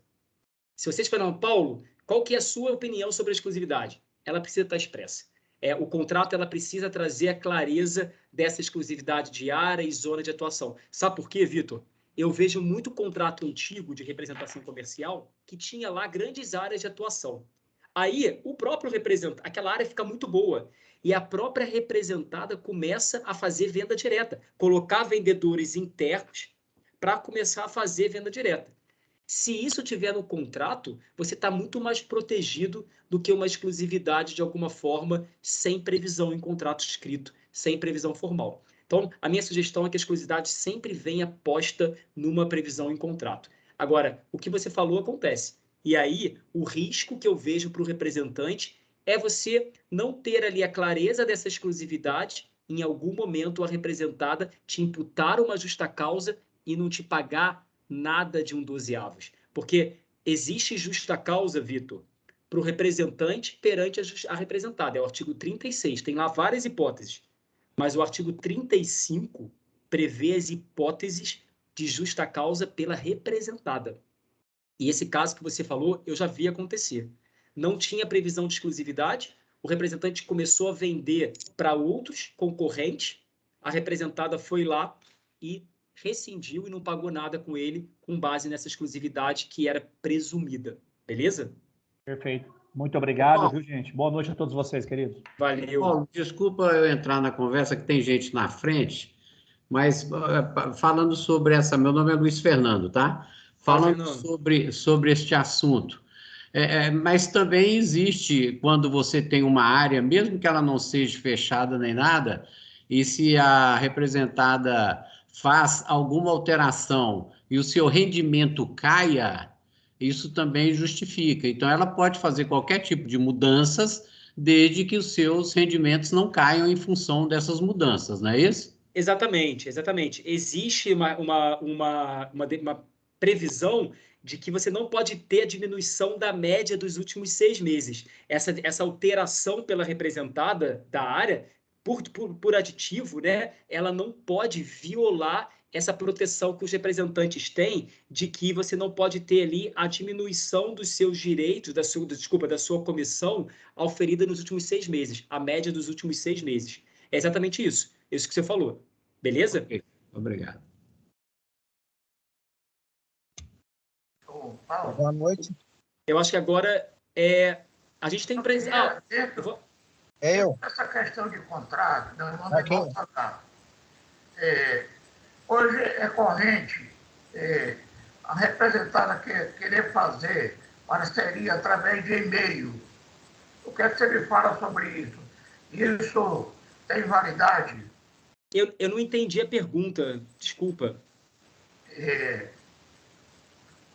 Se vocês falam, Paulo, qual que é a sua opinião sobre a exclusividade? Ela precisa estar expressa. O contrato, ela precisa trazer a clareza dessa exclusividade de área e zona de atuação. Sabe por quê, Vitor? Eu vejo muito contrato antigo de representação comercial que tinha lá grandes áreas de atuação. Aí, o próprio representante, aquela área fica muito boa, e a própria representada começa a fazer venda direta, colocar vendedores internos para começar a fazer venda direta. Se isso tiver no contrato, você está muito mais protegido do que uma exclusividade de alguma forma, sem previsão em contrato escrito, sem previsão formal. Então, a minha sugestão é que a exclusividade sempre venha posta numa previsão em contrato. Agora, o que você falou acontece. E aí, o risco que eu vejo para o representante é você não ter ali a clareza dessa exclusividade, em algum momento a representada te imputar uma justa causa e não te pagar nada de um 12avos. Porque existe justa causa, Vitor, para o representante perante a representada. É o artigo 36, tem lá várias hipóteses. Mas o artigo 35 prevê as hipóteses de justa causa pela representada. E esse caso que você falou, eu já vi acontecer. Não tinha previsão de exclusividade, o representante começou a vender para outros concorrentes, a representada foi lá e rescindiu e não pagou nada com ele, com base nessa exclusividade que era presumida. Beleza? Perfeito. Muito obrigado, viu, gente? Boa noite a todos vocês, queridos. Valeu. Paulo, desculpa eu entrar na conversa, que tem gente na frente, mas falando sobre essa... Meu nome é Luiz Fernando, tá? Falando sobre este assunto. Mas também existe, quando você tem uma área, mesmo que ela não seja fechada nem nada, e se a representada faz alguma alteração e o seu rendimento caia, isso também justifica. Então, ela pode fazer qualquer tipo de mudanças, desde que os seus rendimentos não caiam em função dessas mudanças, não é isso? Exatamente, exatamente. Existe uma previsão de que você não pode ter a diminuição da média dos últimos 6 meses. Essa alteração pela representada da área, por aditivo, né, ela não pode violar essa proteção que os representantes têm de que você não pode ter ali a diminuição dos seus direitos, da sua comissão auferida nos últimos 6 meses, a média dos últimos 6 meses. É exatamente isso que você falou. Beleza? Okay. Obrigado. Boa noite. Eu acho que agora a gente tem Essa questão de contrato, hoje é corrente a representada querer fazer parceria através de e-mail. O que é que você me fala sobre isso? Isso tem validade? Eu não entendi a pergunta, desculpa.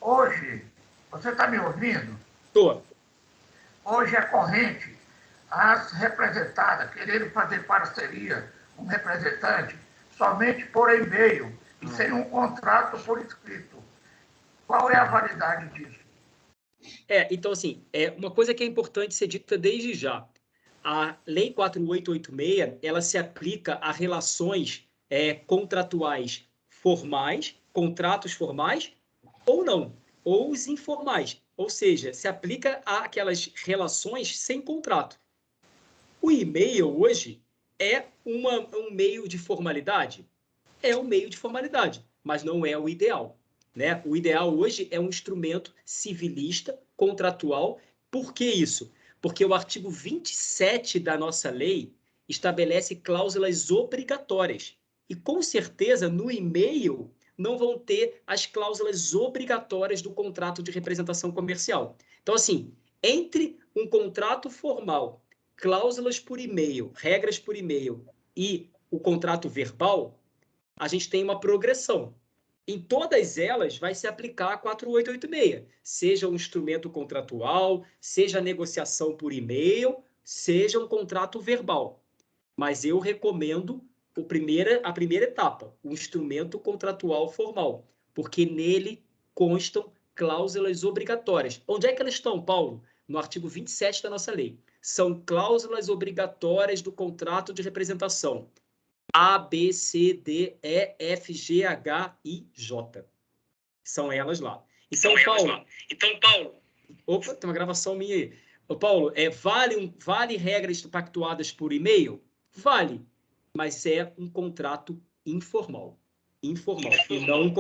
Hoje, você está me ouvindo? Estou. Hoje é corrente as representadas quererem fazer parceria com um representante somente por e-mail e sem um contrato por escrito. Qual é a validade disso? Então, assim, uma coisa que é importante ser dita desde já. A Lei 4886, ela se aplica a relações contratuais formais, contratos formais ou não, ou os informais. Ou seja, se aplica àquelas relações sem contrato. O e-mail hoje é um meio de formalidade? É um meio de formalidade, mas não é o ideal, né? O ideal hoje é um instrumento civilista, contratual. Por que isso? Porque o artigo 27 da nossa lei estabelece cláusulas obrigatórias. E, com certeza, no e-mail não vão ter as cláusulas obrigatórias do contrato de representação comercial. Então, assim, entre um contrato formal cláusulas por e-mail, regras por e-mail e o contrato verbal, a gente tem uma progressão. Em todas elas vai se aplicar a 4886, seja um instrumento contratual, seja negociação por e-mail, seja um contrato verbal. Mas eu recomendo a primeira etapa, o instrumento contratual formal, porque nele constam cláusulas obrigatórias. Onde é que elas estão, Paulo? No artigo 27 da nossa lei. São cláusulas obrigatórias do contrato de representação. A, B, C, D, E, F, G, H, I, J. São elas lá. Então, Paulo... Opa, tem uma gravação minha aí. Ô, Paulo, vale regras pactuadas por e-mail? Vale, mas é um contrato informal. E não um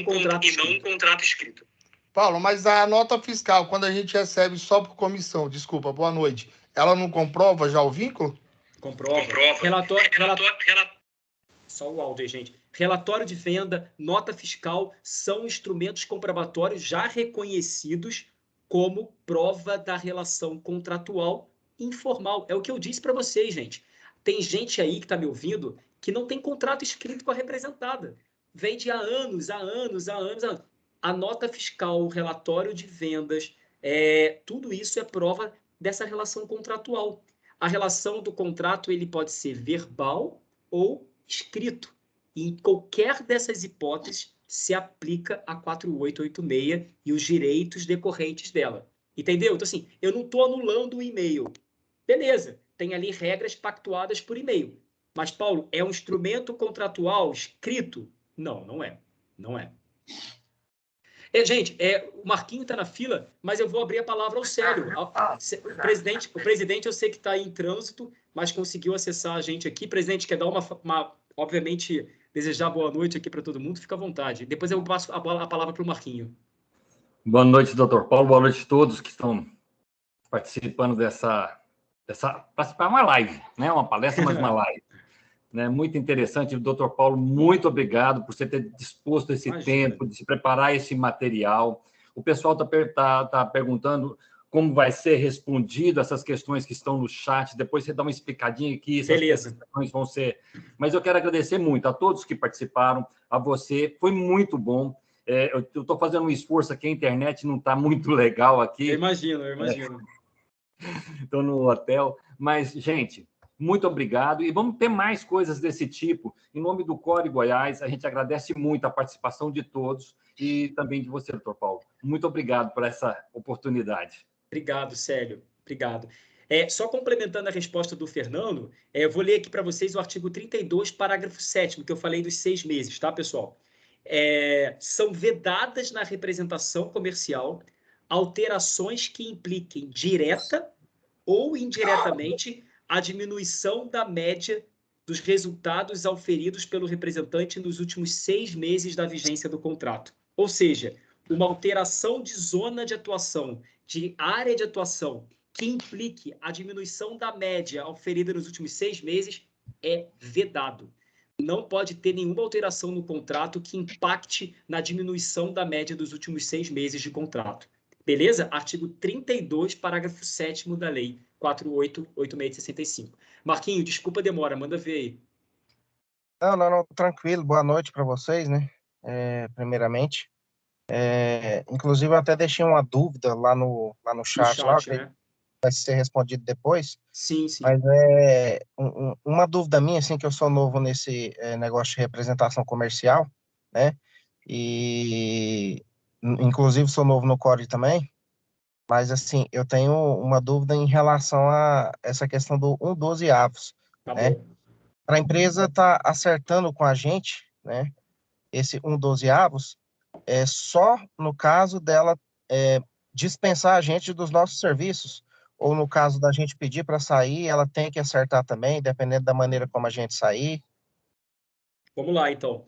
contrato escrito. Paulo, mas a nota fiscal, quando a gente recebe só por comissão, desculpa, boa noite, ela não comprova já o vínculo? Comprova. Só o áudio aí, gente. Relatório de venda, nota fiscal são instrumentos comprobatórios já reconhecidos como prova da relação contratual informal. É o que eu disse para vocês, gente. Tem gente aí que está me ouvindo que não tem contrato escrito com a representada. Vende há anos. A nota fiscal, o relatório de vendas, tudo isso é prova dessa relação contratual. A relação do contrato ele pode ser verbal ou escrito. E em qualquer dessas hipóteses se aplica a 4886 e os direitos decorrentes dela. Entendeu? Então, assim, eu não estou anulando o e-mail. Beleza, tem ali regras pactuadas por e-mail. Mas, Paulo, é um instrumento contratual escrito? Não, não é. Não é. Gente, o Marquinho está na fila, mas eu vou abrir a palavra ao Célio. O presidente eu sei que está em trânsito, mas conseguiu acessar a gente aqui. Presidente, quer dar obviamente, desejar boa noite aqui para todo mundo? Fica à vontade. Depois eu passo a palavra para o Marquinho. Boa noite, doutor Paulo. Boa noite a todos que estão participando dessa participar uma live, né? Uma palestra, mas uma live. Né? Muito interessante. Doutor Paulo, muito obrigado por você ter disposto esse tempo, de se preparar esse material. O pessoal tá perguntando como vai ser respondido essas questões que estão no chat. Depois você dá uma explicadinha aqui. Essas questões vão ser... Mas eu quero agradecer muito a todos que participaram, a você. Foi muito bom. Eu estou fazendo um esforço aqui, a internet não está muito legal aqui. Eu imagino. Estou no hotel. Mas, gente... Muito obrigado e vamos ter mais coisas desse tipo. Em nome do Core Goiás, a gente agradece muito a participação de todos e também de você, doutor Paulo. Muito obrigado por essa oportunidade. Obrigado, Célio. Obrigado. Só complementando a resposta do Fernando, eu vou ler aqui para vocês o artigo 32, parágrafo 7º, que eu falei dos 6 meses, tá, pessoal? São vedadas na representação comercial alterações que impliquem direta ou indiretamente a diminuição da média dos resultados auferidos pelo representante nos últimos 6 meses da vigência do contrato. Ou seja, uma alteração de zona de atuação, de área de atuação, que implique a diminuição da média auferida nos últimos 6 meses é vedado. Não pode ter nenhuma alteração no contrato que impacte na diminuição da média dos últimos 6 meses de contrato. Beleza? Artigo 32, parágrafo 7º da lei 4886/65. Marquinho, desculpa a demora, manda ver aí. Não, tranquilo. Boa noite para vocês, né? Primeiramente. Inclusive, eu até deixei uma dúvida lá no chat, né? Vai ser respondido depois. Sim. Mas uma dúvida minha, assim, que eu sou novo nesse negócio de representação comercial, né? E, inclusive, sou novo no Core também. Mas, assim, eu tenho uma dúvida em relação a essa questão do 1/12avos, né? Para a empresa estar acertando com a gente, né? Esse 1/12avos, só no caso dela dispensar a gente dos nossos serviços, ou no caso da gente pedir para sair, ela tem que acertar também, dependendo da maneira como a gente sair. Vamos lá, então.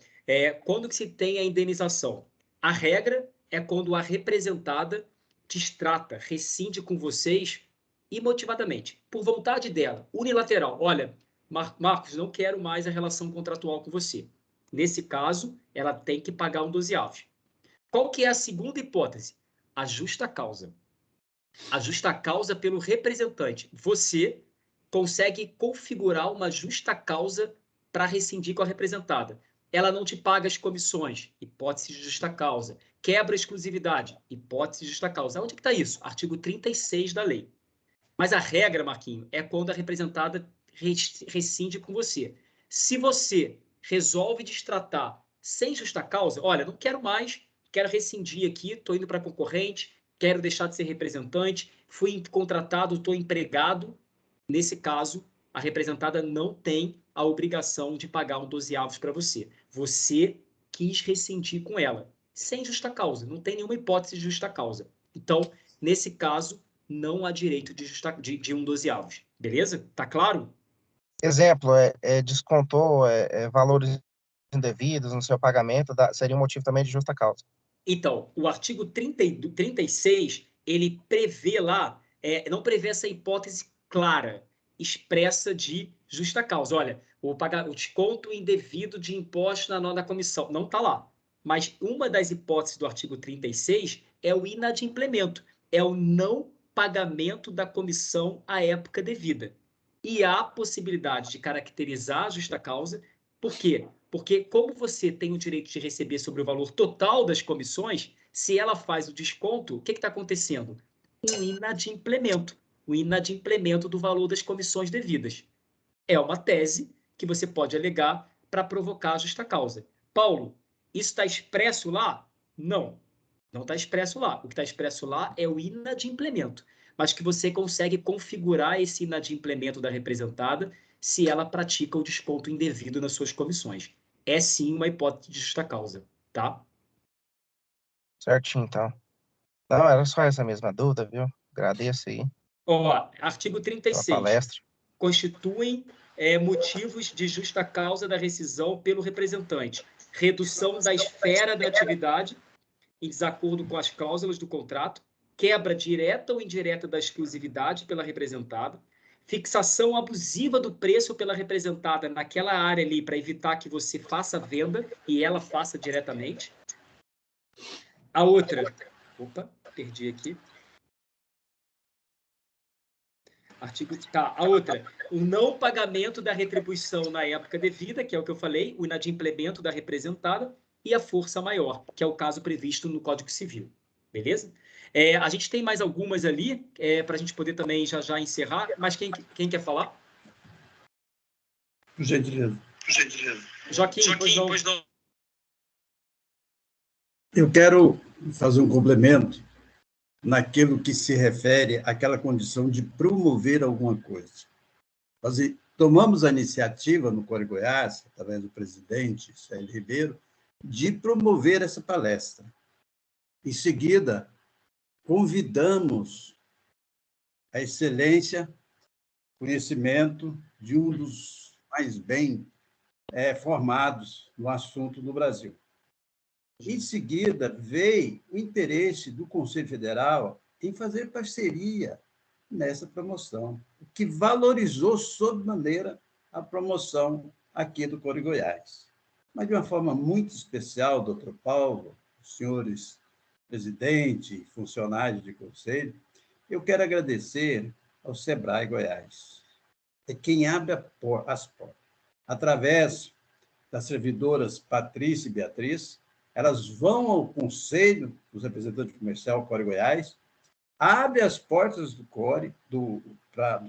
Quando que se tem a indenização? A regra é quando a representada destrata, rescinde com vocês imotivadamente, por vontade dela, unilateral. Olha, Marcos, não quero mais a relação contratual com você. Nesse caso, ela tem que pagar 1/12avos. Qual que é a segunda hipótese? A justa causa. A justa causa pelo representante. Você consegue configurar uma justa causa para rescindir com a representada. Ela não te paga as comissões, hipótese de justa causa. Quebra a exclusividade, hipótese de justa causa. Onde que está isso? Artigo 36 da lei. Mas a regra, Marquinho, é quando a representada rescinde com você. Se você resolve destratar sem justa causa, olha, não quero mais, quero rescindir aqui, estou indo para concorrente, quero deixar de ser representante, fui contratado, estou empregado. Nesse caso, a representada não tem a obrigação de pagar um 12avos para você. Você quis rescindir com ela, sem justa causa, não tem nenhuma hipótese de justa causa. Então, nesse caso, não há direito de um 12avos. Beleza? Tá claro? Exemplo, descontou valores indevidos no seu pagamento, seria um motivo também de justa causa. Então, o artigo 36, ele prevê lá, não prevê essa hipótese clara, expressa de justa causa. Olha, o desconto indevido de imposto na nota da comissão. Não está lá. Mas uma das hipóteses do artigo 36 é o inadimplemento, é o não pagamento da comissão à época devida. E há possibilidade de caracterizar a justa causa. Por quê? Porque como você tem o direito de receber sobre o valor total das comissões, se ela faz o desconto, o que está acontecendo? Um inadimplemento. O inadimplemento do valor das comissões devidas. É uma tese que você pode alegar para provocar a justa causa. Paulo, isso está expresso lá? Não. Não está expresso lá. O que está expresso lá é o inadimplemento. Mas que você consegue configurar esse inadimplemento da representada se ela pratica o desconto indevido nas suas comissões. É sim uma hipótese de justa causa, tá? Certinho, então. Não, era só essa mesma dúvida, viu? Agradeço aí. Ó, artigo 36. Palestra. Constituem motivos de justa causa da rescisão pelo representante. Redução da esfera da atividade em desacordo com as cláusulas do contrato, quebra direta ou indireta da exclusividade pela representada, fixação abusiva do preço pela representada naquela área ali para evitar que você faça a venda e ela faça diretamente. A outra... Opa, perdi aqui. A outra, o não pagamento da retribuição na época devida, que é o que eu falei, o inadimplemento da representada, e a força maior, que é o caso previsto no Código Civil. Beleza? A gente tem mais algumas ali, para a gente poder também já encerrar, mas quem quer falar? Por gentileza. Joaquim, pois não. Eu quero fazer um complemento naquilo que se refere àquela condição de promover alguma coisa. Tomamos a iniciativa no Core Goiás, através do presidente Célio Ribeiro, de promover essa palestra. Em seguida, convidamos a excelência, conhecimento de um dos mais bem formados no assunto no Brasil. Em seguida, veio o interesse do Conselho Federal em fazer parceria nessa promoção, o que valorizou sobremaneira a promoção aqui do Core Goiás. Mas, de uma forma muito especial, doutor Paulo, os senhores presidente e funcionários de conselho, eu quero agradecer ao SEBRAE Goiás. É quem abre as portas. Através das servidoras Patrícia e Beatriz, elas vão ao conselho dos representantes comerciais Core Goiás, abre as portas do Core, do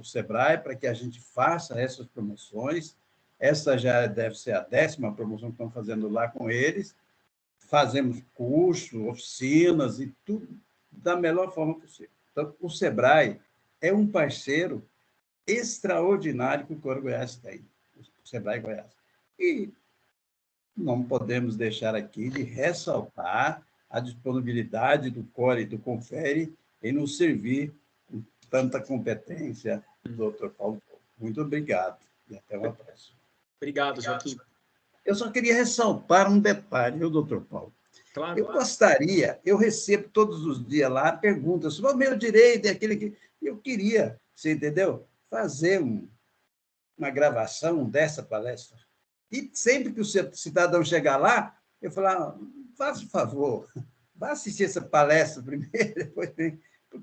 SEBRAE, para que a gente faça essas promoções. Essa já deve ser a 10ª promoção que estão fazendo lá com eles. Fazemos cursos, oficinas e tudo da melhor forma possível. Então, o SEBRAE é um parceiro extraordinário que o Core Goiás tem, o SEBRAE Goiás. E não podemos deixar aqui de ressaltar a disponibilidade do Core e do Confere em nos servir com tanta competência, doutor Paulo. Muito obrigado e até uma próxima. Obrigado, Joaquim. Eu só queria ressaltar um detalhe, viu, doutor Paulo? Claro. Eu gostaria, eu recebo todos os dias lá perguntas sobre o meu direito e aquele que... Eu queria, você entendeu? Fazer uma gravação dessa palestra. E sempre que o cidadão chegar lá, eu falar, faça o favor, vá assistir essa palestra primeiro, depois vem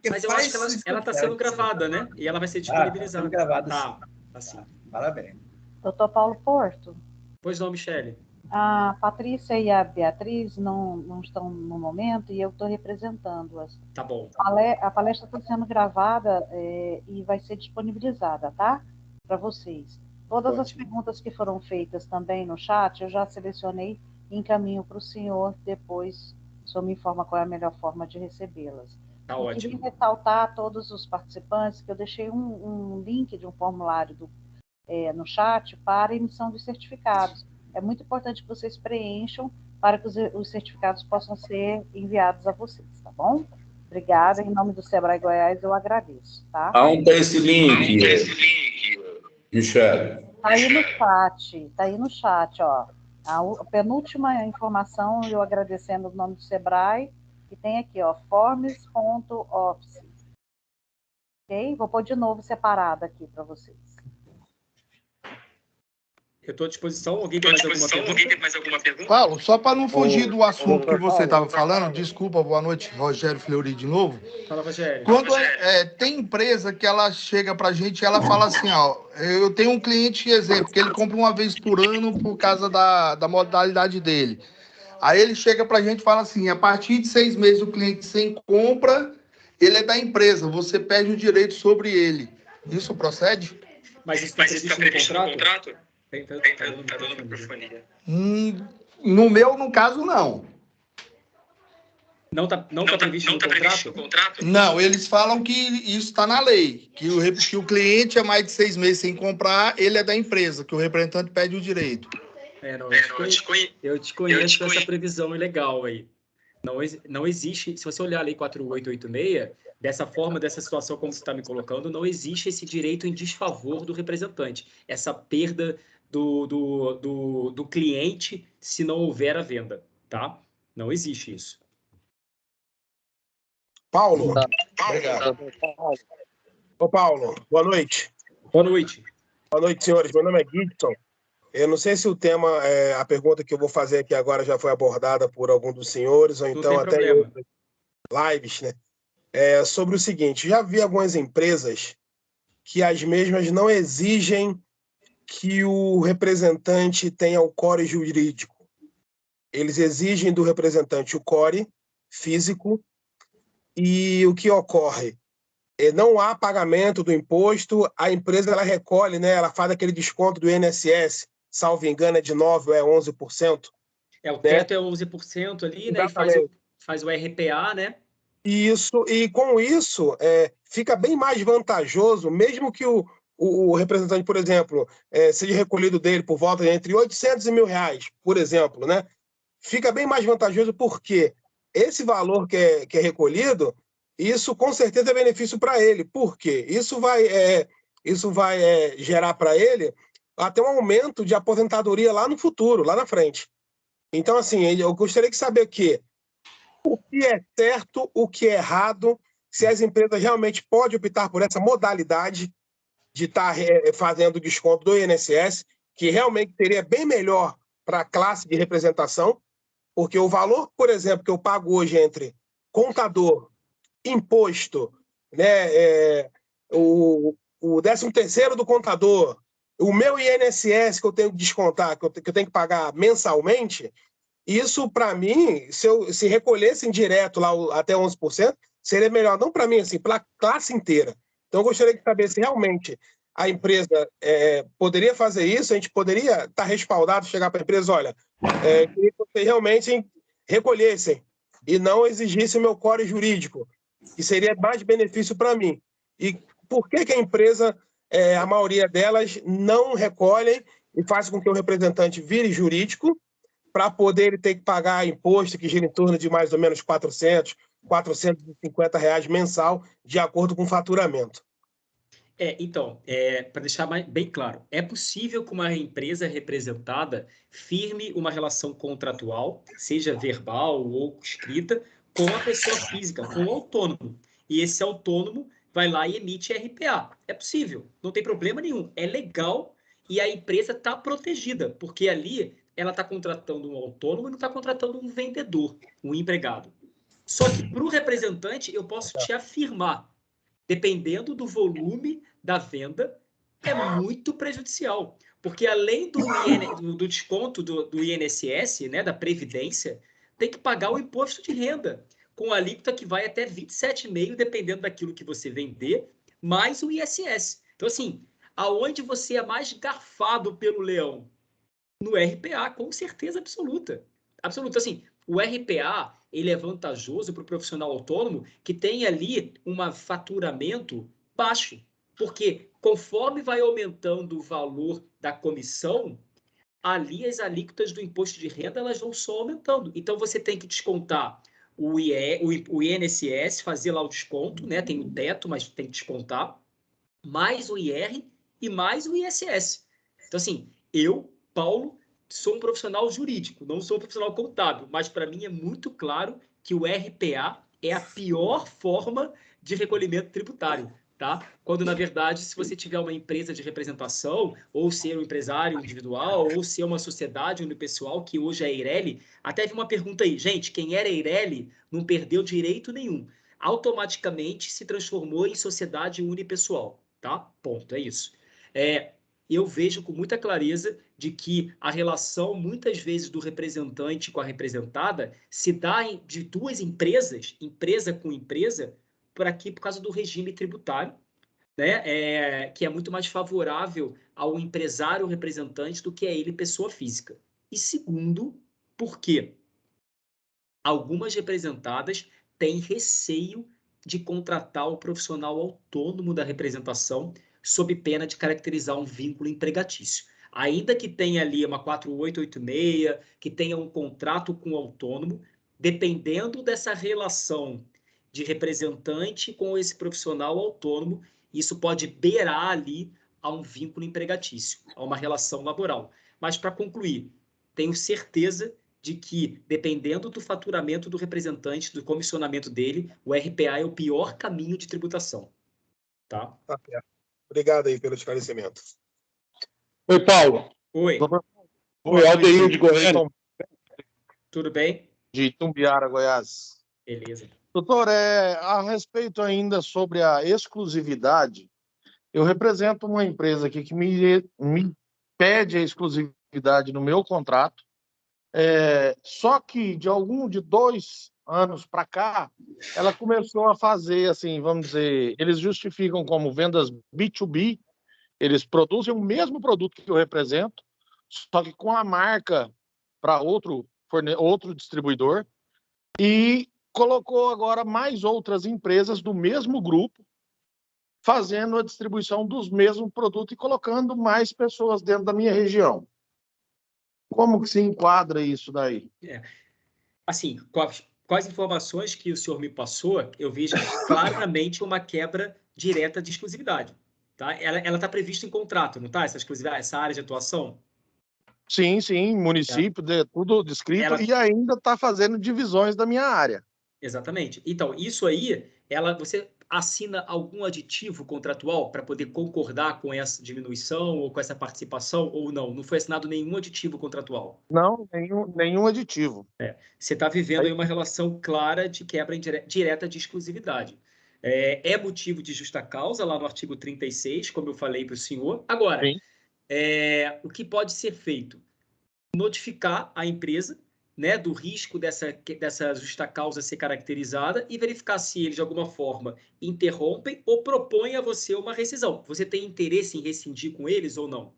Mas eu acho que ela está sendo gravada, né? E ela vai ser disponibilizada. Está sendo gravada, tá, assim. Parabéns. Doutor Paulo Porto. Pois não, Michele. A Patrícia e a Beatriz não estão no momento e eu estou representando-as. Tá bom. A palestra está sendo gravada e vai ser disponibilizada, tá? Para vocês. Todas as perguntas que foram feitas também no chat, eu já selecionei e encaminho para o senhor depois. O senhor me informa qual é a melhor forma de recebê-las. Tá ótimo. Queria ressaltar a todos os participantes que eu deixei um link de um formulário no chat para emissão de certificados. É muito importante que vocês preencham para que os certificados possam ser enviados a vocês, tá bom? Obrigada. Em nome do Sebrae Goiás, eu agradeço, tá? Aonde está esse link, Michele? Tá aí no chat, ó. A penúltima informação, eu agradecendo o nome do Sebrae, que tem aqui, ó, forms.office. Ok? Vou pôr de novo separado aqui para vocês. Eu estou à disposição. Alguém tem mais alguma pergunta? Paulo, só para não fugir do assunto que você estava falando, desculpa, boa noite, Rogério Fleury de novo. Fala, Rogério. Quando tem empresa que ela chega para a gente e ela fala assim, ó, eu tenho um cliente, exemplo, que ele compra uma vez por ano por causa da modalidade dele. Aí ele chega para a gente e fala assim, a partir de 6 meses o cliente sem compra, ele é da empresa, você perde o direito sobre ele. Isso procede? Mas isso está previsto no contrato? Tá dando microfonia. No caso, não. Não tá previsto no contrato? Não, eles falam que isso está na lei, que o cliente é mais de 6 meses sem comprar, ele é da empresa, que o representante perde o direito. Eu desconheço essa previsão ilegal aí. Não existe, se você olhar a Lei 4886, dessa forma, dessa situação como você está me colocando, não existe esse direito em desfavor do representante, essa perda do cliente se não houver a venda, tá? Não existe isso. Paulo, obrigado. Ô, Paulo, boa noite. Boa noite. Boa noite, senhores. Meu nome é Gibson. Eu não sei se o tema, a pergunta que eu vou fazer aqui agora já foi abordada por algum dos senhores, ou então até em outras lives, né? Sobre o seguinte, já vi algumas empresas que as mesmas não exigem que o representante tenha o core jurídico. Eles exigem do representante o core físico e o que ocorre? Não há pagamento do imposto, a empresa ela recolhe, né? Ela faz aquele desconto do INSS, salvo engano, é de 9% ou é 11%. O teto é 11% ali, né? E faz o RPA, né? Isso, e com isso fica bem mais vantajoso, mesmo que o representante, por exemplo, seja recolhido dele por volta de entre 800 e R$1.000, por exemplo, né? Fica bem mais vantajoso porque esse valor que é recolhido, isso com certeza é benefício para ele. Por quê? Isso vai gerar para ele até um aumento de aposentadoria lá no futuro, lá na frente. Então, assim, eu gostaria de saber o que é certo, o que é errado, se as empresas realmente podem optar por essa modalidade de estar fazendo desconto do INSS, que realmente seria bem melhor para a classe de representação, porque o valor, por exemplo, que eu pago hoje entre contador, imposto, né, o 13º do contador, o meu INSS que eu tenho que descontar, que eu tenho que pagar mensalmente, isso, para mim, se recolhessem direto lá até 11%, seria melhor, não para mim, assim, para a classe inteira. Então, eu gostaria de saber se realmente a empresa poderia fazer isso, a gente poderia estar respaldado, chegar para a empresa, olha, queria que vocês realmente recolhessem e não exigissem o meu core jurídico, que seria mais benefício para mim. E por que a empresa, a maioria delas, não recolhem e faz com que o representante vire jurídico para poder ele ter que pagar imposto que gira em torno de mais ou menos R$400, R$450 mensal, de acordo com o faturamento? Então, para deixar bem claro, é possível que uma empresa representada firme uma relação contratual, seja verbal ou escrita, com a pessoa física, com o autônomo. E esse autônomo vai lá e emite RPA. É possível, não tem problema nenhum. É legal e a empresa está protegida, porque ali ela está contratando um autônomo e não está contratando um vendedor, um empregado. Só que para o representante, eu posso te afirmar, dependendo do volume da venda, é muito prejudicial. Porque além do desconto do INSS, né, da Previdência, tem que pagar o imposto de renda, com a alíquota que vai até 27,5%, dependendo daquilo que você vender, mais o ISS. Então, assim, aonde você é mais garfado pelo leão? No RPA, com certeza absoluta. Absoluta. Assim, o RPA, ele é vantajoso para o profissional autônomo que tem ali um faturamento baixo. Porque conforme vai aumentando o valor da comissão, ali as alíquotas do imposto de renda elas vão só aumentando. Então, você tem que descontar o INSS, fazer lá o desconto, né? Tem o teto, mas tem que descontar, mais o IR e mais o ISS. Então, assim, eu, Paulo, sou um profissional jurídico, não sou um profissional contábil, mas para mim é muito claro que o RPA é a pior forma de recolhimento tributário, tá? Quando, na verdade, se você tiver uma empresa de representação, ou ser um empresário individual, ou ser uma sociedade unipessoal, que hoje é a Eireli, até vi uma pergunta aí, gente, quem era Eireli não perdeu direito nenhum, automaticamente se transformou em sociedade unipessoal, tá? Ponto, é isso. Eu vejo com muita clareza de que a relação, muitas vezes, do representante com a representada se dá de duas empresas, empresa com empresa, por causa do regime tributário, né? Que é muito mais favorável ao empresário representante do que a ele, pessoa física. E segundo, porque algumas representadas têm receio de contratar o profissional autônomo da representação sob pena de caracterizar um vínculo empregatício. Ainda que tenha ali uma 4886, que tenha um contrato com o autônomo, dependendo dessa relação de representante com esse profissional autônomo, isso pode beirar ali a um vínculo empregatício, a uma relação laboral. Mas, para concluir, tenho certeza de que, dependendo do faturamento do representante, do comissionamento dele, o RPA é o pior caminho de tributação. Tá? Obrigado aí pelo esclarecimento. Oi, Paulo. Oi. Oi, Aldeir de Goiânia. Tudo bem? De Itumbiara, Goiás. Beleza. Doutor, a respeito ainda sobre a exclusividade, eu represento uma empresa aqui que me pede a exclusividade no meu contrato, só que de 2 anos para cá, ela começou a fazer, assim, vamos dizer, eles justificam como vendas B2B, eles produzem o mesmo produto que eu represento, só que com a marca para outro distribuidor, e colocou agora mais outras empresas do mesmo grupo fazendo a distribuição dos mesmos produtos e colocando mais pessoas dentro da minha região. Como que se enquadra isso daí? Assim, com as informações que o senhor me passou, eu vejo claramente uma quebra direta de exclusividade. Tá? Ela está prevista em contrato, não está? Essa exclusividade, essa área de atuação? Sim, município, tudo descrito, e ainda está fazendo divisões da minha área. Exatamente. Então, isso aí, você assina algum aditivo contratual para poder concordar com essa diminuição ou com essa participação ou não? Não foi assinado nenhum aditivo contratual? Não, nenhum aditivo. Você está vivendo aí uma relação clara de quebra direta de exclusividade. É motivo de justa causa, lá no artigo 36, como eu falei para o senhor. Agora, o que pode ser feito? Notificar a empresa, né, do risco dessa justa causa ser caracterizada e verificar se eles, de alguma forma, interrompem ou propõem a você uma rescisão. Você tem interesse em rescindir com eles ou não?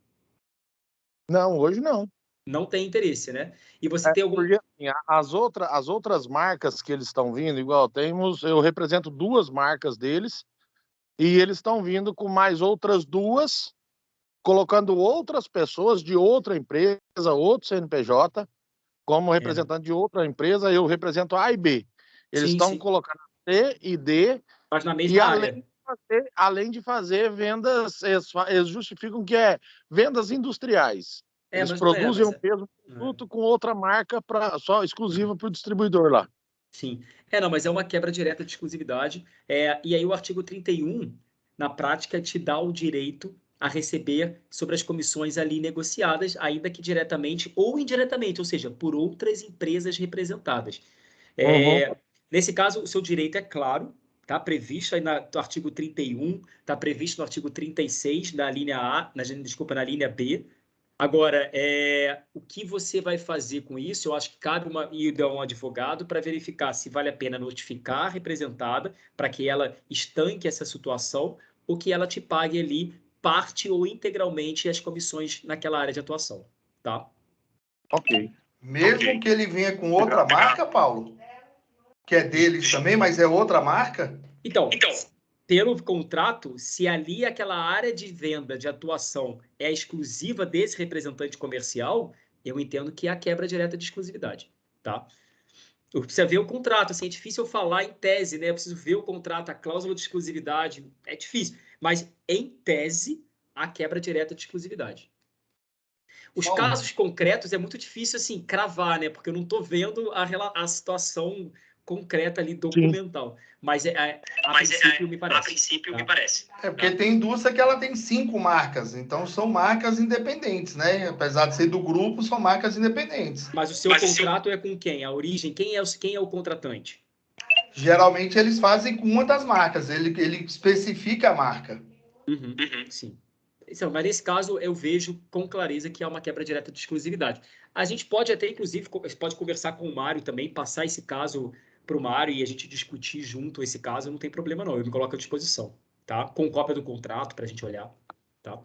Não, hoje não. Não tem interesse, né? E você tem algum... Porque assim, as outras marcas que eles estão vindo, igual eu represento 2 marcas deles, e eles estão vindo com mais outras 2, colocando outras pessoas de outra empresa, outro CNPJ, como representante de outra empresa, eu represento A e B. Eles estão colocando C e D, mas na mesma área. Além de fazer vendas, eles justificam que vendas industriais. Eles produzem o mesmo produto com outra marca só exclusiva para o distribuidor lá. Sim. Não, mas é uma quebra direta de exclusividade. E aí o artigo 31, na prática, te dá o direito a receber sobre as comissões ali negociadas, ainda que diretamente ou indiretamente, ou seja, por outras empresas representadas. Nesse caso, o seu direito é claro, está previsto aí no artigo 31, está previsto no artigo 36, na linha A, na linha B. Agora, o que você vai fazer com isso? Eu acho que cabe ir a um advogado para verificar se vale a pena notificar a representada para que ela estanque essa situação ou que ela te pague ali parte ou integralmente as comissões naquela área de atuação, tá? Ok. Mesmo que ele venha com outra marca, Paulo? Que é deles também, mas é outra marca? Então, pelo contrato, se ali aquela área de venda, de atuação, é exclusiva desse representante comercial, eu entendo que é a quebra direta de exclusividade, tá? Eu preciso ver o contrato, assim, é difícil eu falar em tese, né? Eu preciso ver o contrato, a cláusula de exclusividade, é difícil. Mas, em tese, a quebra direta de exclusividade. Os casos concretos é muito difícil, assim, cravar, né? Porque eu não estou vendo a situação concreta ali, documental. Mas, a princípio, me parece. É porque tem indústria que ela tem 5 marcas, então são marcas independentes, né? Apesar de ser do grupo, são marcas independentes. Mas o seu contrato é com quem? A origem? Quem é o contratante? Geralmente eles fazem com uma das marcas, ele especifica a marca. Sim. Então, mas nesse caso, eu vejo com clareza que há uma quebra direta de exclusividade. A gente pode até, inclusive, pode conversar com o Mário também, passar esse caso para o Mário e a gente discutir junto esse caso, não tem problema não, eu me coloco à disposição, tá? Com cópia do contrato para a gente olhar, tá?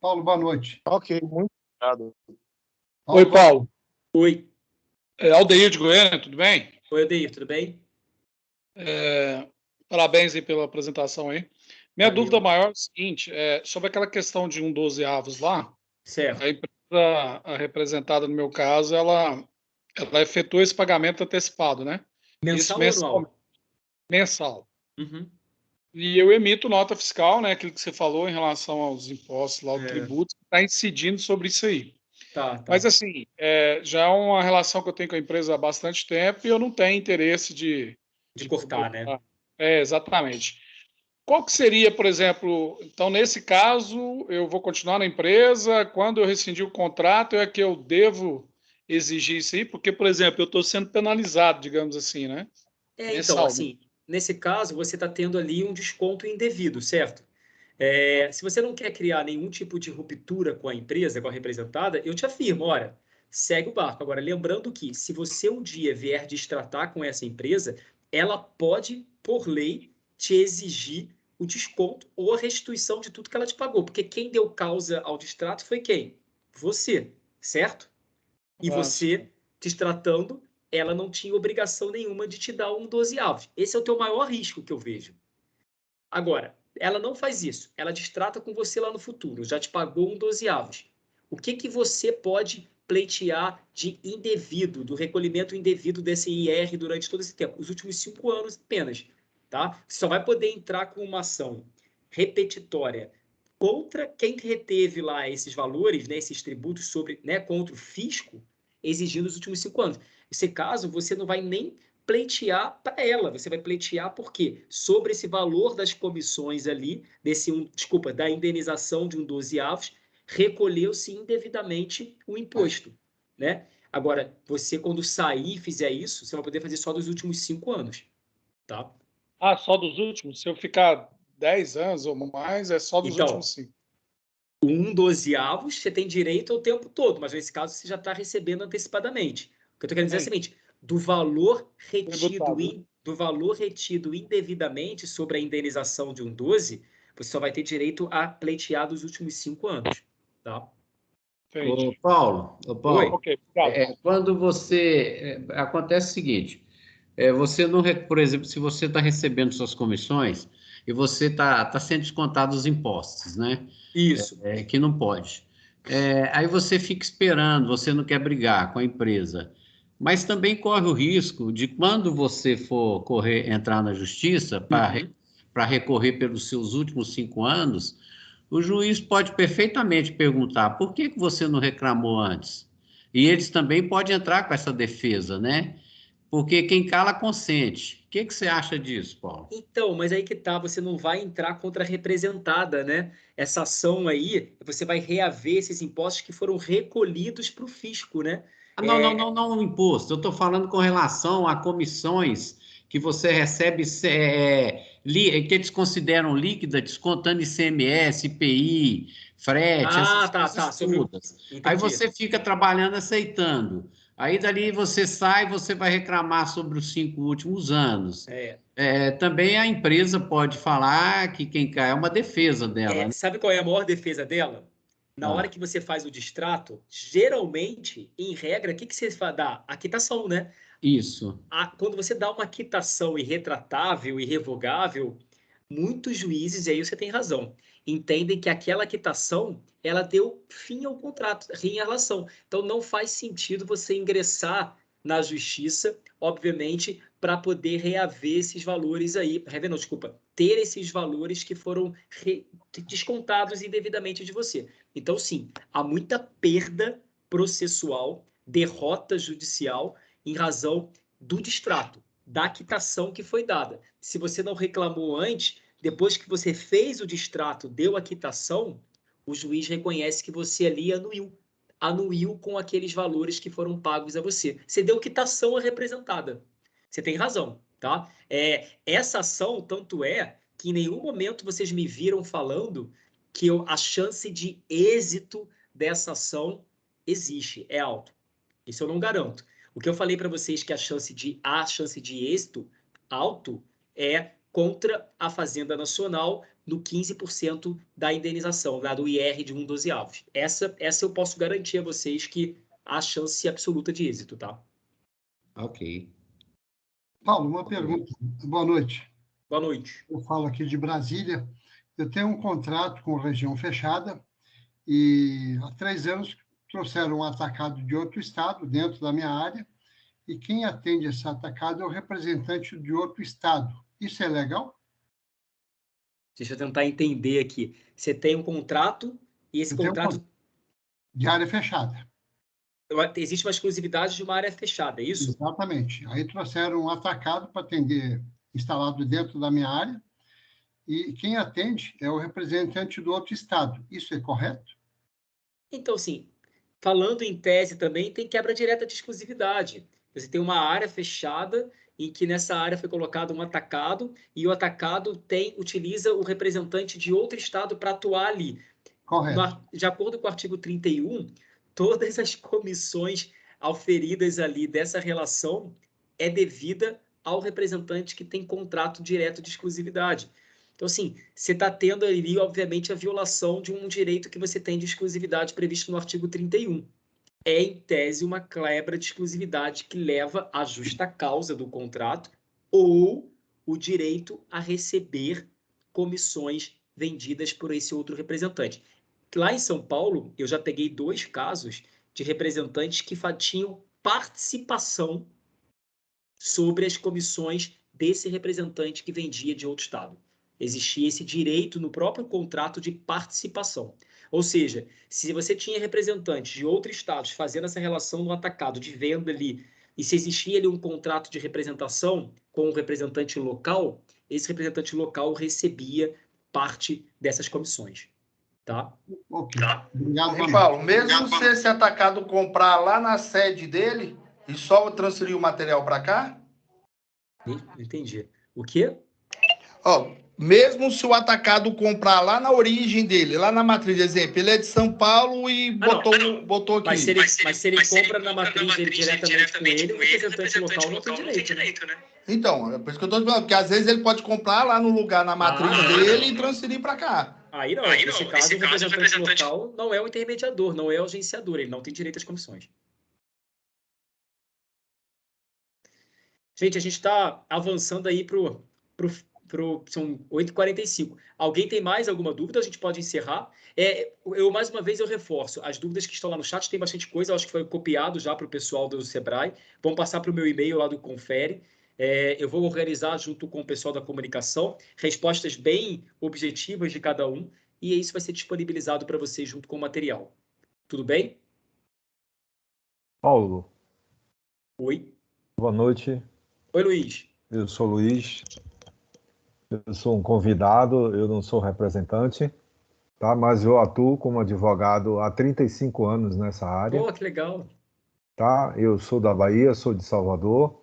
Paulo, boa noite. Ok, muito obrigado. Oi, Paulo. Oi. Aldeir de Goiânia, tudo bem? Oi, Aldeir, tudo bem? Parabéns aí pela apresentação aí. Minha dúvida maior é o seguinte, sobre aquela questão de 1/12 lá, certo. A empresa representada no meu caso, ela efetua esse pagamento antecipado, né? Mensal ou anual? Mensal. E eu emito nota fiscal, né? Aquilo que você falou em relação aos impostos, lá, o tributo, que está incidindo sobre isso aí. Tá. Mas, assim, já é uma relação que eu tenho com a empresa há bastante tempo e eu não tenho interesse de cortar, né? Exatamente. Qual que seria, por exemplo, então, nesse caso, eu vou continuar na empresa, quando eu rescindir o contrato, é que eu devo exigir isso aí? Porque, por exemplo, eu estou sendo penalizado, digamos assim, né? Então, assim, nesse caso, você está tendo ali um desconto indevido, certo? Se você não quer criar nenhum tipo de ruptura com a empresa, com a representada, eu te afirmo, olha, segue o barco. Agora, lembrando que, se você um dia vier destratar com essa empresa, ela pode, por lei, te exigir o desconto ou a restituição de tudo que ela te pagou. Porque quem deu causa ao distrato foi quem? Você, certo? E você, destratando, ela não tinha obrigação nenhuma de te dar 1/12. Esse é o teu maior risco que eu vejo. Agora, ela não faz isso. Ela distrata com você lá no futuro. Já te pagou 1/12. O que você pode pleitear de indevido, do recolhimento indevido desse IR durante todo esse tempo? Os últimos 5 anos apenas. Tá? Você só vai poder entrar com uma ação repetitória contra quem reteve lá esses valores, né, esses tributos sobre, né, contra o fisco, exigindo os últimos 5 anos. Nesse caso, você não vai nem pleitear para ela, você vai pleitear por quê? Sobre esse valor das comissões ali, da indenização de 1/12, recolheu-se indevidamente o imposto, né? Agora, você quando sair e fizer isso, você vai poder fazer só dos últimos 5 anos, tá? Só dos últimos? Se eu ficar 10 anos ou mais, é só dos últimos 5. 1/12 você tem direito ao tempo todo, mas nesse caso você já está recebendo antecipadamente. O que eu estou querendo dizer é o seguinte, do valor retido indevidamente sobre a indenização de 1/12, você só vai ter direito a pleitear dos últimos 5 anos. Tá? Ô, Paulo, quando você... acontece o seguinte, você não, por exemplo, se você está recebendo suas comissões e você está sendo descontado os impostos, né? Isso. Que não pode. Aí você fica esperando, você não quer brigar com a empresa, mas também corre o risco de, quando você for entrar na justiça para recorrer pelos seus últimos 5 anos, o juiz pode perfeitamente perguntar por que você não reclamou antes? E eles também podem entrar com essa defesa, né? Porque quem cala consente. O que você acha disso, Paulo? Então, mas aí que tá, você não vai entrar contra a representada, né? Essa ação aí, você vai reaver esses impostos que foram recolhidos para o fisco, né? Não, imposto. Eu estou falando com relação a comissões que você recebe, que eles consideram líquida, descontando ICMS, IPI, frete, essas coisas todas. Aí você fica trabalhando, aceitando. Aí dali você sai, você vai reclamar sobre os 5 últimos anos. Também a empresa pode falar que quem cai é uma defesa dela. Né? Sabe qual é a maior defesa dela? Na hora que você faz o distrato, geralmente, em regra, o que você dá? A quitação, né? Isso. Quando você dá uma quitação irretratável, irrevogável, muitos juízes, e aí você tem razão, entendem que aquela quitação, ela deu fim ao contrato, fim à relação. Então, não faz sentido você ingressar na justiça, obviamente, para poder reaver esses valores aí, ter esses valores que foram descontados indevidamente de você. Então, sim, há muita perda processual, derrota judicial, em razão do distrato, da quitação que foi dada. Se você não reclamou antes, depois que você fez o distrato, deu a quitação, o juiz reconhece que você ali anuiu com aqueles valores que foram pagos a você. Você deu quitação à representada. Você tem razão, tá? Essa ação, tanto é que em nenhum momento vocês me viram falando que a chance de êxito dessa ação existe, é alto. Isso eu não garanto. O que eu falei para vocês que a chance de êxito alto é contra a Fazenda Nacional no 15% da indenização, lá do IR de 1/12. Essa eu posso garantir a vocês que há chance absoluta de êxito, tá? Ok. Paulo, uma pergunta. Boa noite. Boa noite. Eu falo aqui de Brasília. Eu tenho um contrato com região fechada e há 3 anos trouxeram um atacado de outro estado dentro da minha área e quem atende esse atacado é o representante de outro estado. Isso é legal? Deixa eu tentar entender aqui. Você tem um contrato e esse contrato... De área fechada. Existe uma exclusividade de uma área fechada, é isso? Exatamente. Aí trouxeram um atacado para atender, instalado dentro da minha área, e quem atende é o representante do outro estado. Isso é correto? Então, sim, falando em tese também, tem quebra direta de exclusividade. Você tem uma área fechada em que nessa área foi colocado um atacado e o atacado utiliza o representante de outro estado para atuar ali. Correto. De acordo com o artigo 31, todas as comissões auferidas ali dessa relação é devida ao representante que tem contrato direto de exclusividade. Então, assim, você está tendo ali, obviamente, a violação de um direito que você tem de exclusividade previsto no artigo 31. É, em tese, uma quebra de exclusividade que leva à justa causa do contrato ou o direito a receber comissões vendidas por esse outro representante. Lá em São Paulo, eu já peguei 2 casos de representantes que tinham participação sobre as comissões desse representante que vendia de outro estado. Existia esse direito no próprio contrato de participação. Ou seja, se você tinha representantes de outros estados fazendo essa relação no atacado de venda ali, e se existia ali um contrato de representação com o representante local, esse representante local recebia parte dessas comissões. Tá? Ok. Obrigado, E, Paulo, mesmo se esse atacado comprar lá na sede dele e só transferir o material para cá? Entendi. O quê? Mesmo se o atacado comprar lá na origem dele, lá na matriz, exemplo, ele é de São Paulo e botou aqui. Mas se ele compra na matriz dele diretamente com ele, o representante local não tem direito, né? Então, é por isso que eu estou dizendo, porque às vezes ele pode comprar lá no lugar, na matriz dele e transferir para cá. Aí não, nesse caso, o representante local não é o intermediador, não é o agenciador, ele não tem direito às comissões. Gente, a gente está avançando aí são 8h45. Alguém tem mais alguma dúvida? A gente pode encerrar. Mais uma vez, eu reforço. As dúvidas que estão lá no chat, tem bastante coisa. Eu acho que foi copiado já para o pessoal do Sebrae. Vão passar para o meu e-mail lá do Confere. Eu vou organizar junto com o pessoal da comunicação respostas bem objetivas de cada um. E isso vai ser disponibilizado para vocês junto com o material. Tudo bem? Paulo. Oi. Boa noite. Oi, Luiz. Eu sou Luiz. Eu sou um convidado, eu não sou representante, tá? Mas eu atuo como advogado há 35 anos nessa área. Pô, que legal. tá? Eu sou da Bahia, sou de Salvador.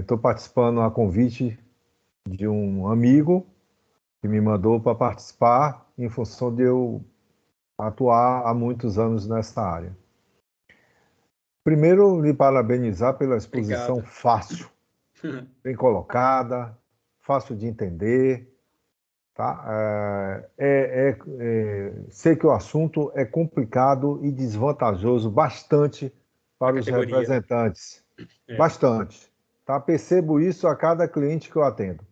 Estou participando a convite de um amigo que me mandou para participar em função de eu atuar há muitos anos nessa área. Primeiro, lhe parabenizar pela exposição Obrigado. fácil, bem colocada, fácil de entender. Tá? Sei que o assunto é complicado e desvantajoso bastante para os representantes. Bastante. Tá? Percebo isso a cada cliente que eu atendo.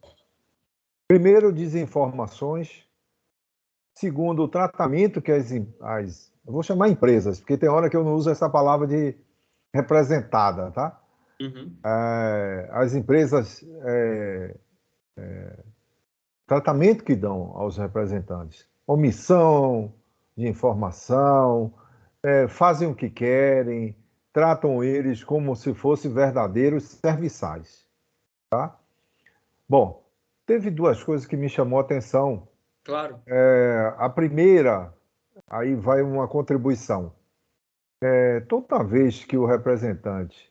Primeiro, desinformações. Segundo, o tratamento que eu vou chamar empresas, porque tem hora que eu não uso essa palavra de representada, tá? Uhum. As empresas, tratamento que dão aos representantes, omissão de informação, fazem o que querem, tratam eles como se fossem verdadeiros serviçais, tá? Bom, teve duas coisas que me chamou a atenção. Claro. A primeira, aí vai uma contribuição. Toda vez que o representante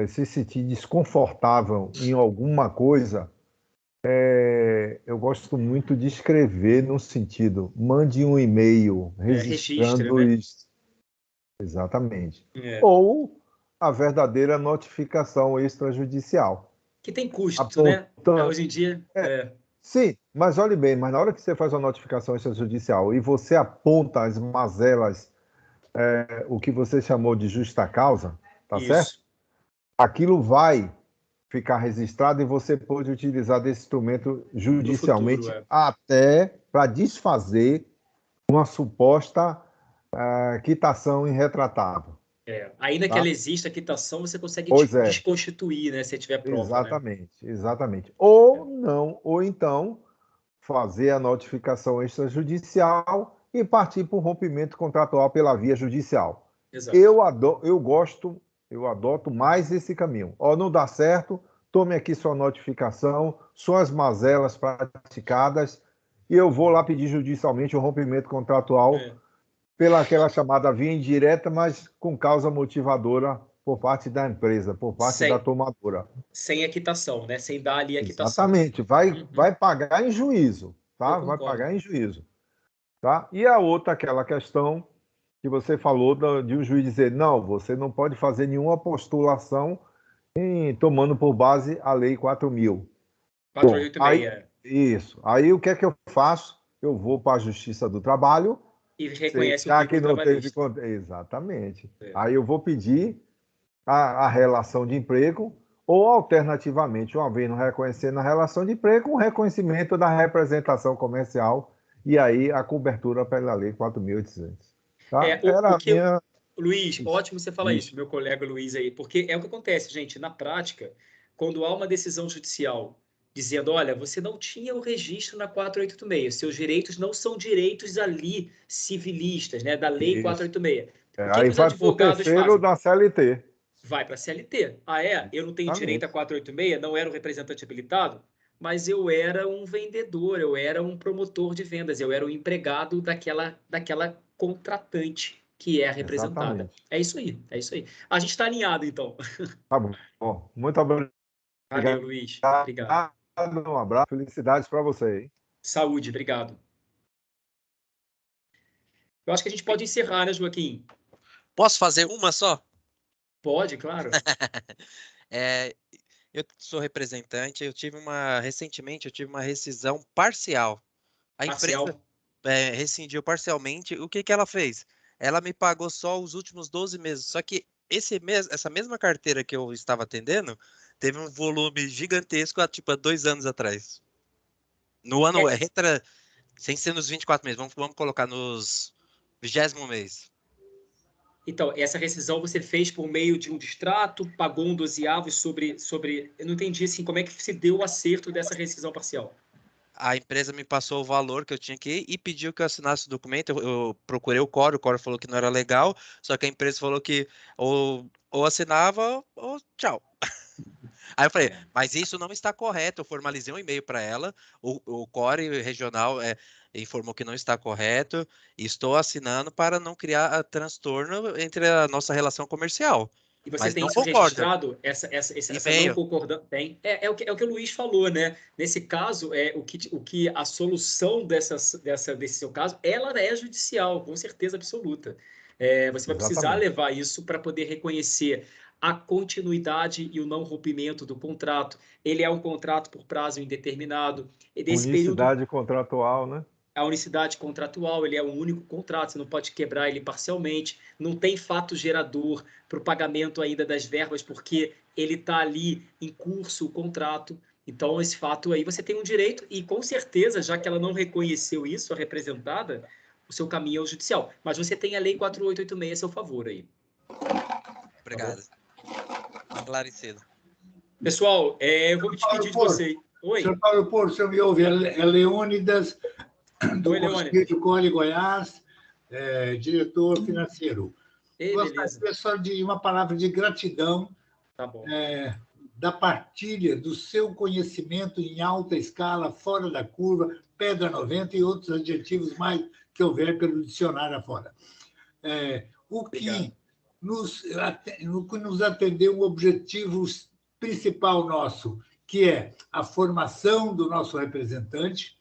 se sentir desconfortável em alguma coisa, eu gosto muito de escrever no sentido, mande um e-mail registrando né? isso. Exatamente. Ou a verdadeira notificação extrajudicial. Que tem custo, né? Hoje em dia. Sim, mas olhe bem, mas na hora que você faz uma notificação extrajudicial e você aponta as mazelas, o que você chamou de justa causa, tá certo? Aquilo vai ficar registrado e você pode utilizar desse instrumento judicialmente futuro, até para desfazer uma suposta quitação irretratável. Ainda tá? que ela exista, a quitação, você consegue desconstituir, né? Se tiver prova. Exatamente, né? Exatamente. Ou não, ou então fazer a notificação extrajudicial e partir para o rompimento contratual pela via judicial. Exato. Eu adoto mais esse caminho. Não dá certo, tome aqui sua notificação, suas mazelas praticadas, e eu vou lá pedir judicialmente o rompimento contratual pela aquela chamada via indireta, mas com causa motivadora por parte da empresa, por parte da tomadora. Sem a quitação, né? Sem dar ali a quitação. Exatamente. Vai pagar em juízo, tá? Vai pagar em juízo. Tá? E a outra, aquela questão que você falou de um juiz dizer, não, você não pode fazer nenhuma postulação tomando por base a Lei 4.000. 486. Isso. Aí o que é que eu faço? Eu vou para a Justiça do Trabalho. E reconhece já o que não teve. Exatamente. Aí eu vou pedir a relação de emprego, ou alternativamente, uma vez não reconhecendo a relação de emprego, um reconhecimento da representação comercial, e aí a cobertura pela Lei 4.800. Tá? Luiz, ótimo você falar isso, meu colega Luiz aí, porque é o que acontece, gente, na prática, quando há uma decisão judicial dizendo, olha, você não tinha o registro na 486, seus direitos não são direitos ali civilistas, né, da Lei 486. Aí vai para o terceiro da CLT. Vai para a CLT. Eu não tenho direito a 486, não era um representante habilitado, mas eu era um vendedor, eu era um promotor de vendas, eu era um empregado daquela contratante que é a representada. Exatamente. É isso aí. A gente está alinhado, então. Tá bom. Muito obrigado. Valeu, Luiz. Obrigado. Um abraço, felicidades para você, hein? Saúde, obrigado. Eu acho que a gente pode encerrar, né, Joaquim? Posso fazer uma só? Pode, claro. Eu sou representante, recentemente eu tive uma rescisão parcial. A empresa rescindiu parcialmente. O que ela fez? Ela me pagou só os últimos 12 meses. Só que essa mesma carteira que eu estava atendendo teve um volume gigantesco há 2 anos atrás. No ano, sem ser nos 24 meses, vamos colocar nos 20º mês. Então, essa rescisão você fez por meio de um distrato, pagou um 12º sobre... Eu não entendi, assim, como é que se deu o acerto dessa rescisão parcial. A empresa me passou o valor que eu tinha que ir e pediu que eu assinasse o documento. Eu procurei o Coro falou que não era legal, só que a empresa falou que ou assinava ou tchau. Aí eu falei, mas isso não está correto. Eu formalizei um e-mail para ela, o Core regional informou que não está correto, e estou assinando para não criar transtorno entre a nossa relação comercial. E você Mas tem não isso concorda. registrado, essa não concordância? Tem. É o que o Luiz falou, né? Nesse caso, o que a solução desse seu caso, ela é judicial, com certeza absoluta. Você vai precisar Exatamente. levar isso para poder reconhecer a continuidade e o não rompimento do contrato. Ele é um contrato por prazo indeterminado. Nesse período, Unicidade contratual, né? a unicidade contratual, ele é um único contrato, você não pode quebrar ele parcialmente, não tem fato gerador para o pagamento ainda das verbas, porque ele está ali em curso o contrato. Então, esse fato aí você tem um direito, e com certeza, já que ela não reconheceu isso, a representada, o seu caminho é o judicial. Mas você tem a Lei 4886 a seu favor aí. Obrigado. Esclarecido. Pessoal, eu vou me despedir de vocês. Oi. Senhor Paulo Porto, o senhor me ouve? É Leônidas, do Oi, Conselho Core Goiás, diretor financeiro. Gostaria só de uma palavra de gratidão da partilha do seu conhecimento em alta escala, fora da curva, pedra 90 e outros adjetivos mais que houver pelo dicionário afora. O que nos atendeu um objetivo principal nosso, que é a formação do nosso representante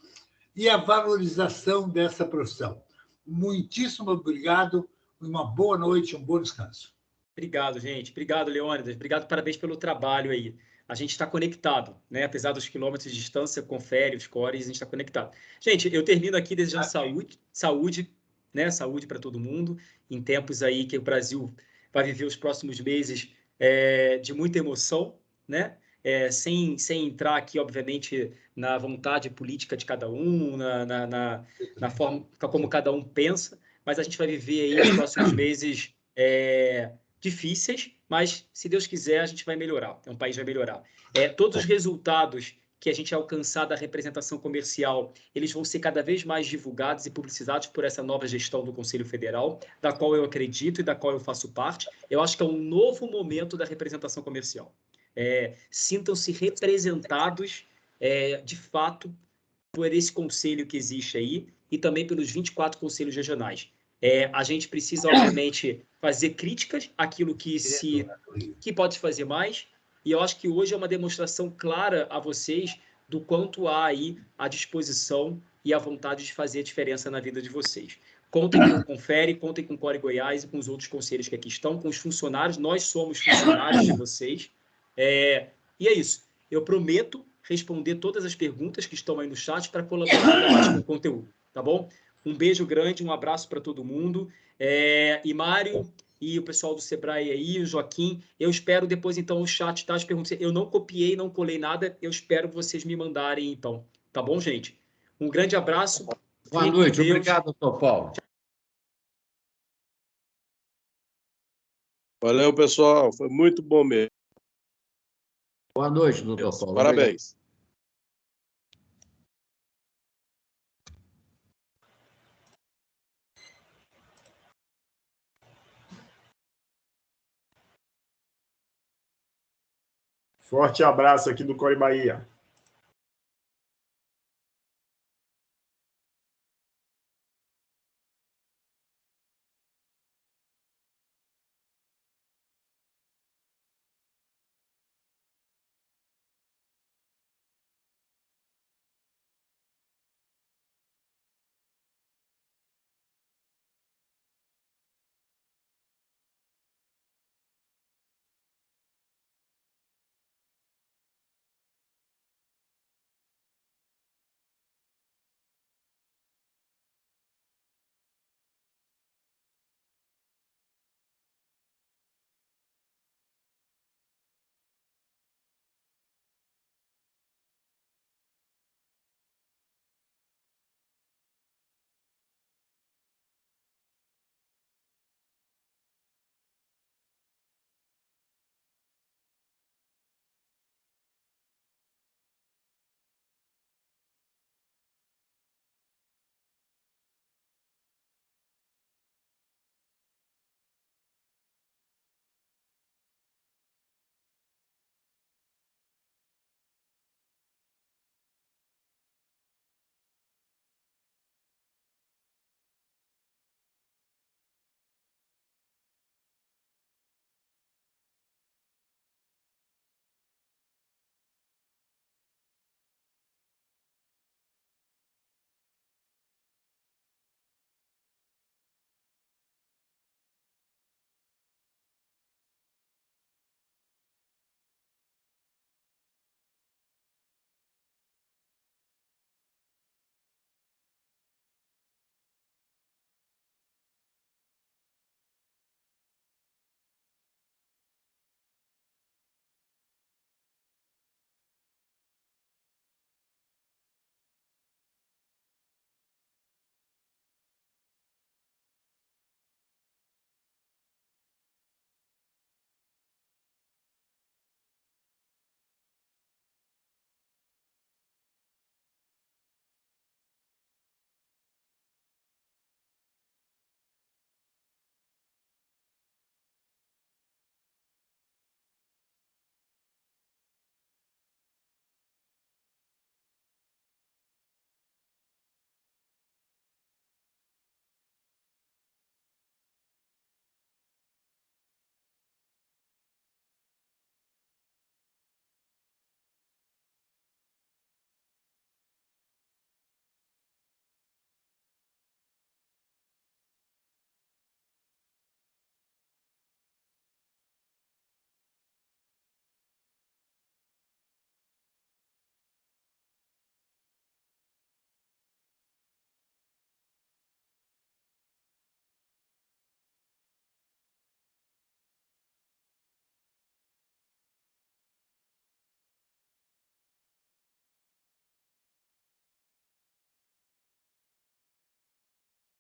e a valorização dessa profissão. Muitíssimo obrigado, uma boa noite, um bom descanso. Obrigado, gente. Obrigado, Leônidas. Obrigado, parabéns pelo trabalho aí. A gente está conectado, né? Apesar dos quilômetros de distância, confere os cores, a gente está conectado. Gente, eu termino aqui desejando saúde, né? Saúde para todo mundo, em tempos aí que o Brasil vai viver os próximos meses de muita emoção, né? Sem entrar aqui, obviamente, na vontade política de cada um, na forma como cada um pensa, mas a gente vai viver aí os próximos meses difíceis, mas, se Deus quiser, a gente vai melhorar, o país vai melhorar. Todos os resultados que a gente alcançar da representação comercial, eles vão ser cada vez mais divulgados e publicizados por essa nova gestão do Conselho Federal, da qual eu acredito e da qual eu faço parte. Eu acho que é um novo momento da representação comercial. Sintam-se representados, de fato, por esse conselho que existe aí e também pelos 24 conselhos regionais. A gente precisa, obviamente, fazer críticas àquilo que pode fazer mais, e eu acho que hoje é uma demonstração clara a vocês do quanto há aí a disposição e a vontade de fazer a diferença na vida de vocês. Contem com o Confere, contem com o Core Goiás e com os outros conselhos que aqui estão, com os funcionários, nós somos funcionários de vocês. E é isso. Eu prometo responder todas as perguntas que estão aí no chat para colaborar mais com o conteúdo, tá bom? Um beijo grande, um abraço para todo mundo. E Mário e o pessoal do Sebrae aí, o Joaquim, eu espero depois, então, o chat, tá? As perguntas. Eu não copiei, não colei nada, eu espero vocês me mandarem, então. Tá bom, gente? Um grande abraço. Boa noite, obrigado, doutor Paulo. Valeu, pessoal, foi muito bom mesmo. Boa noite, doutor Paulo. Parabéns. Forte abraço aqui do Core Bahia.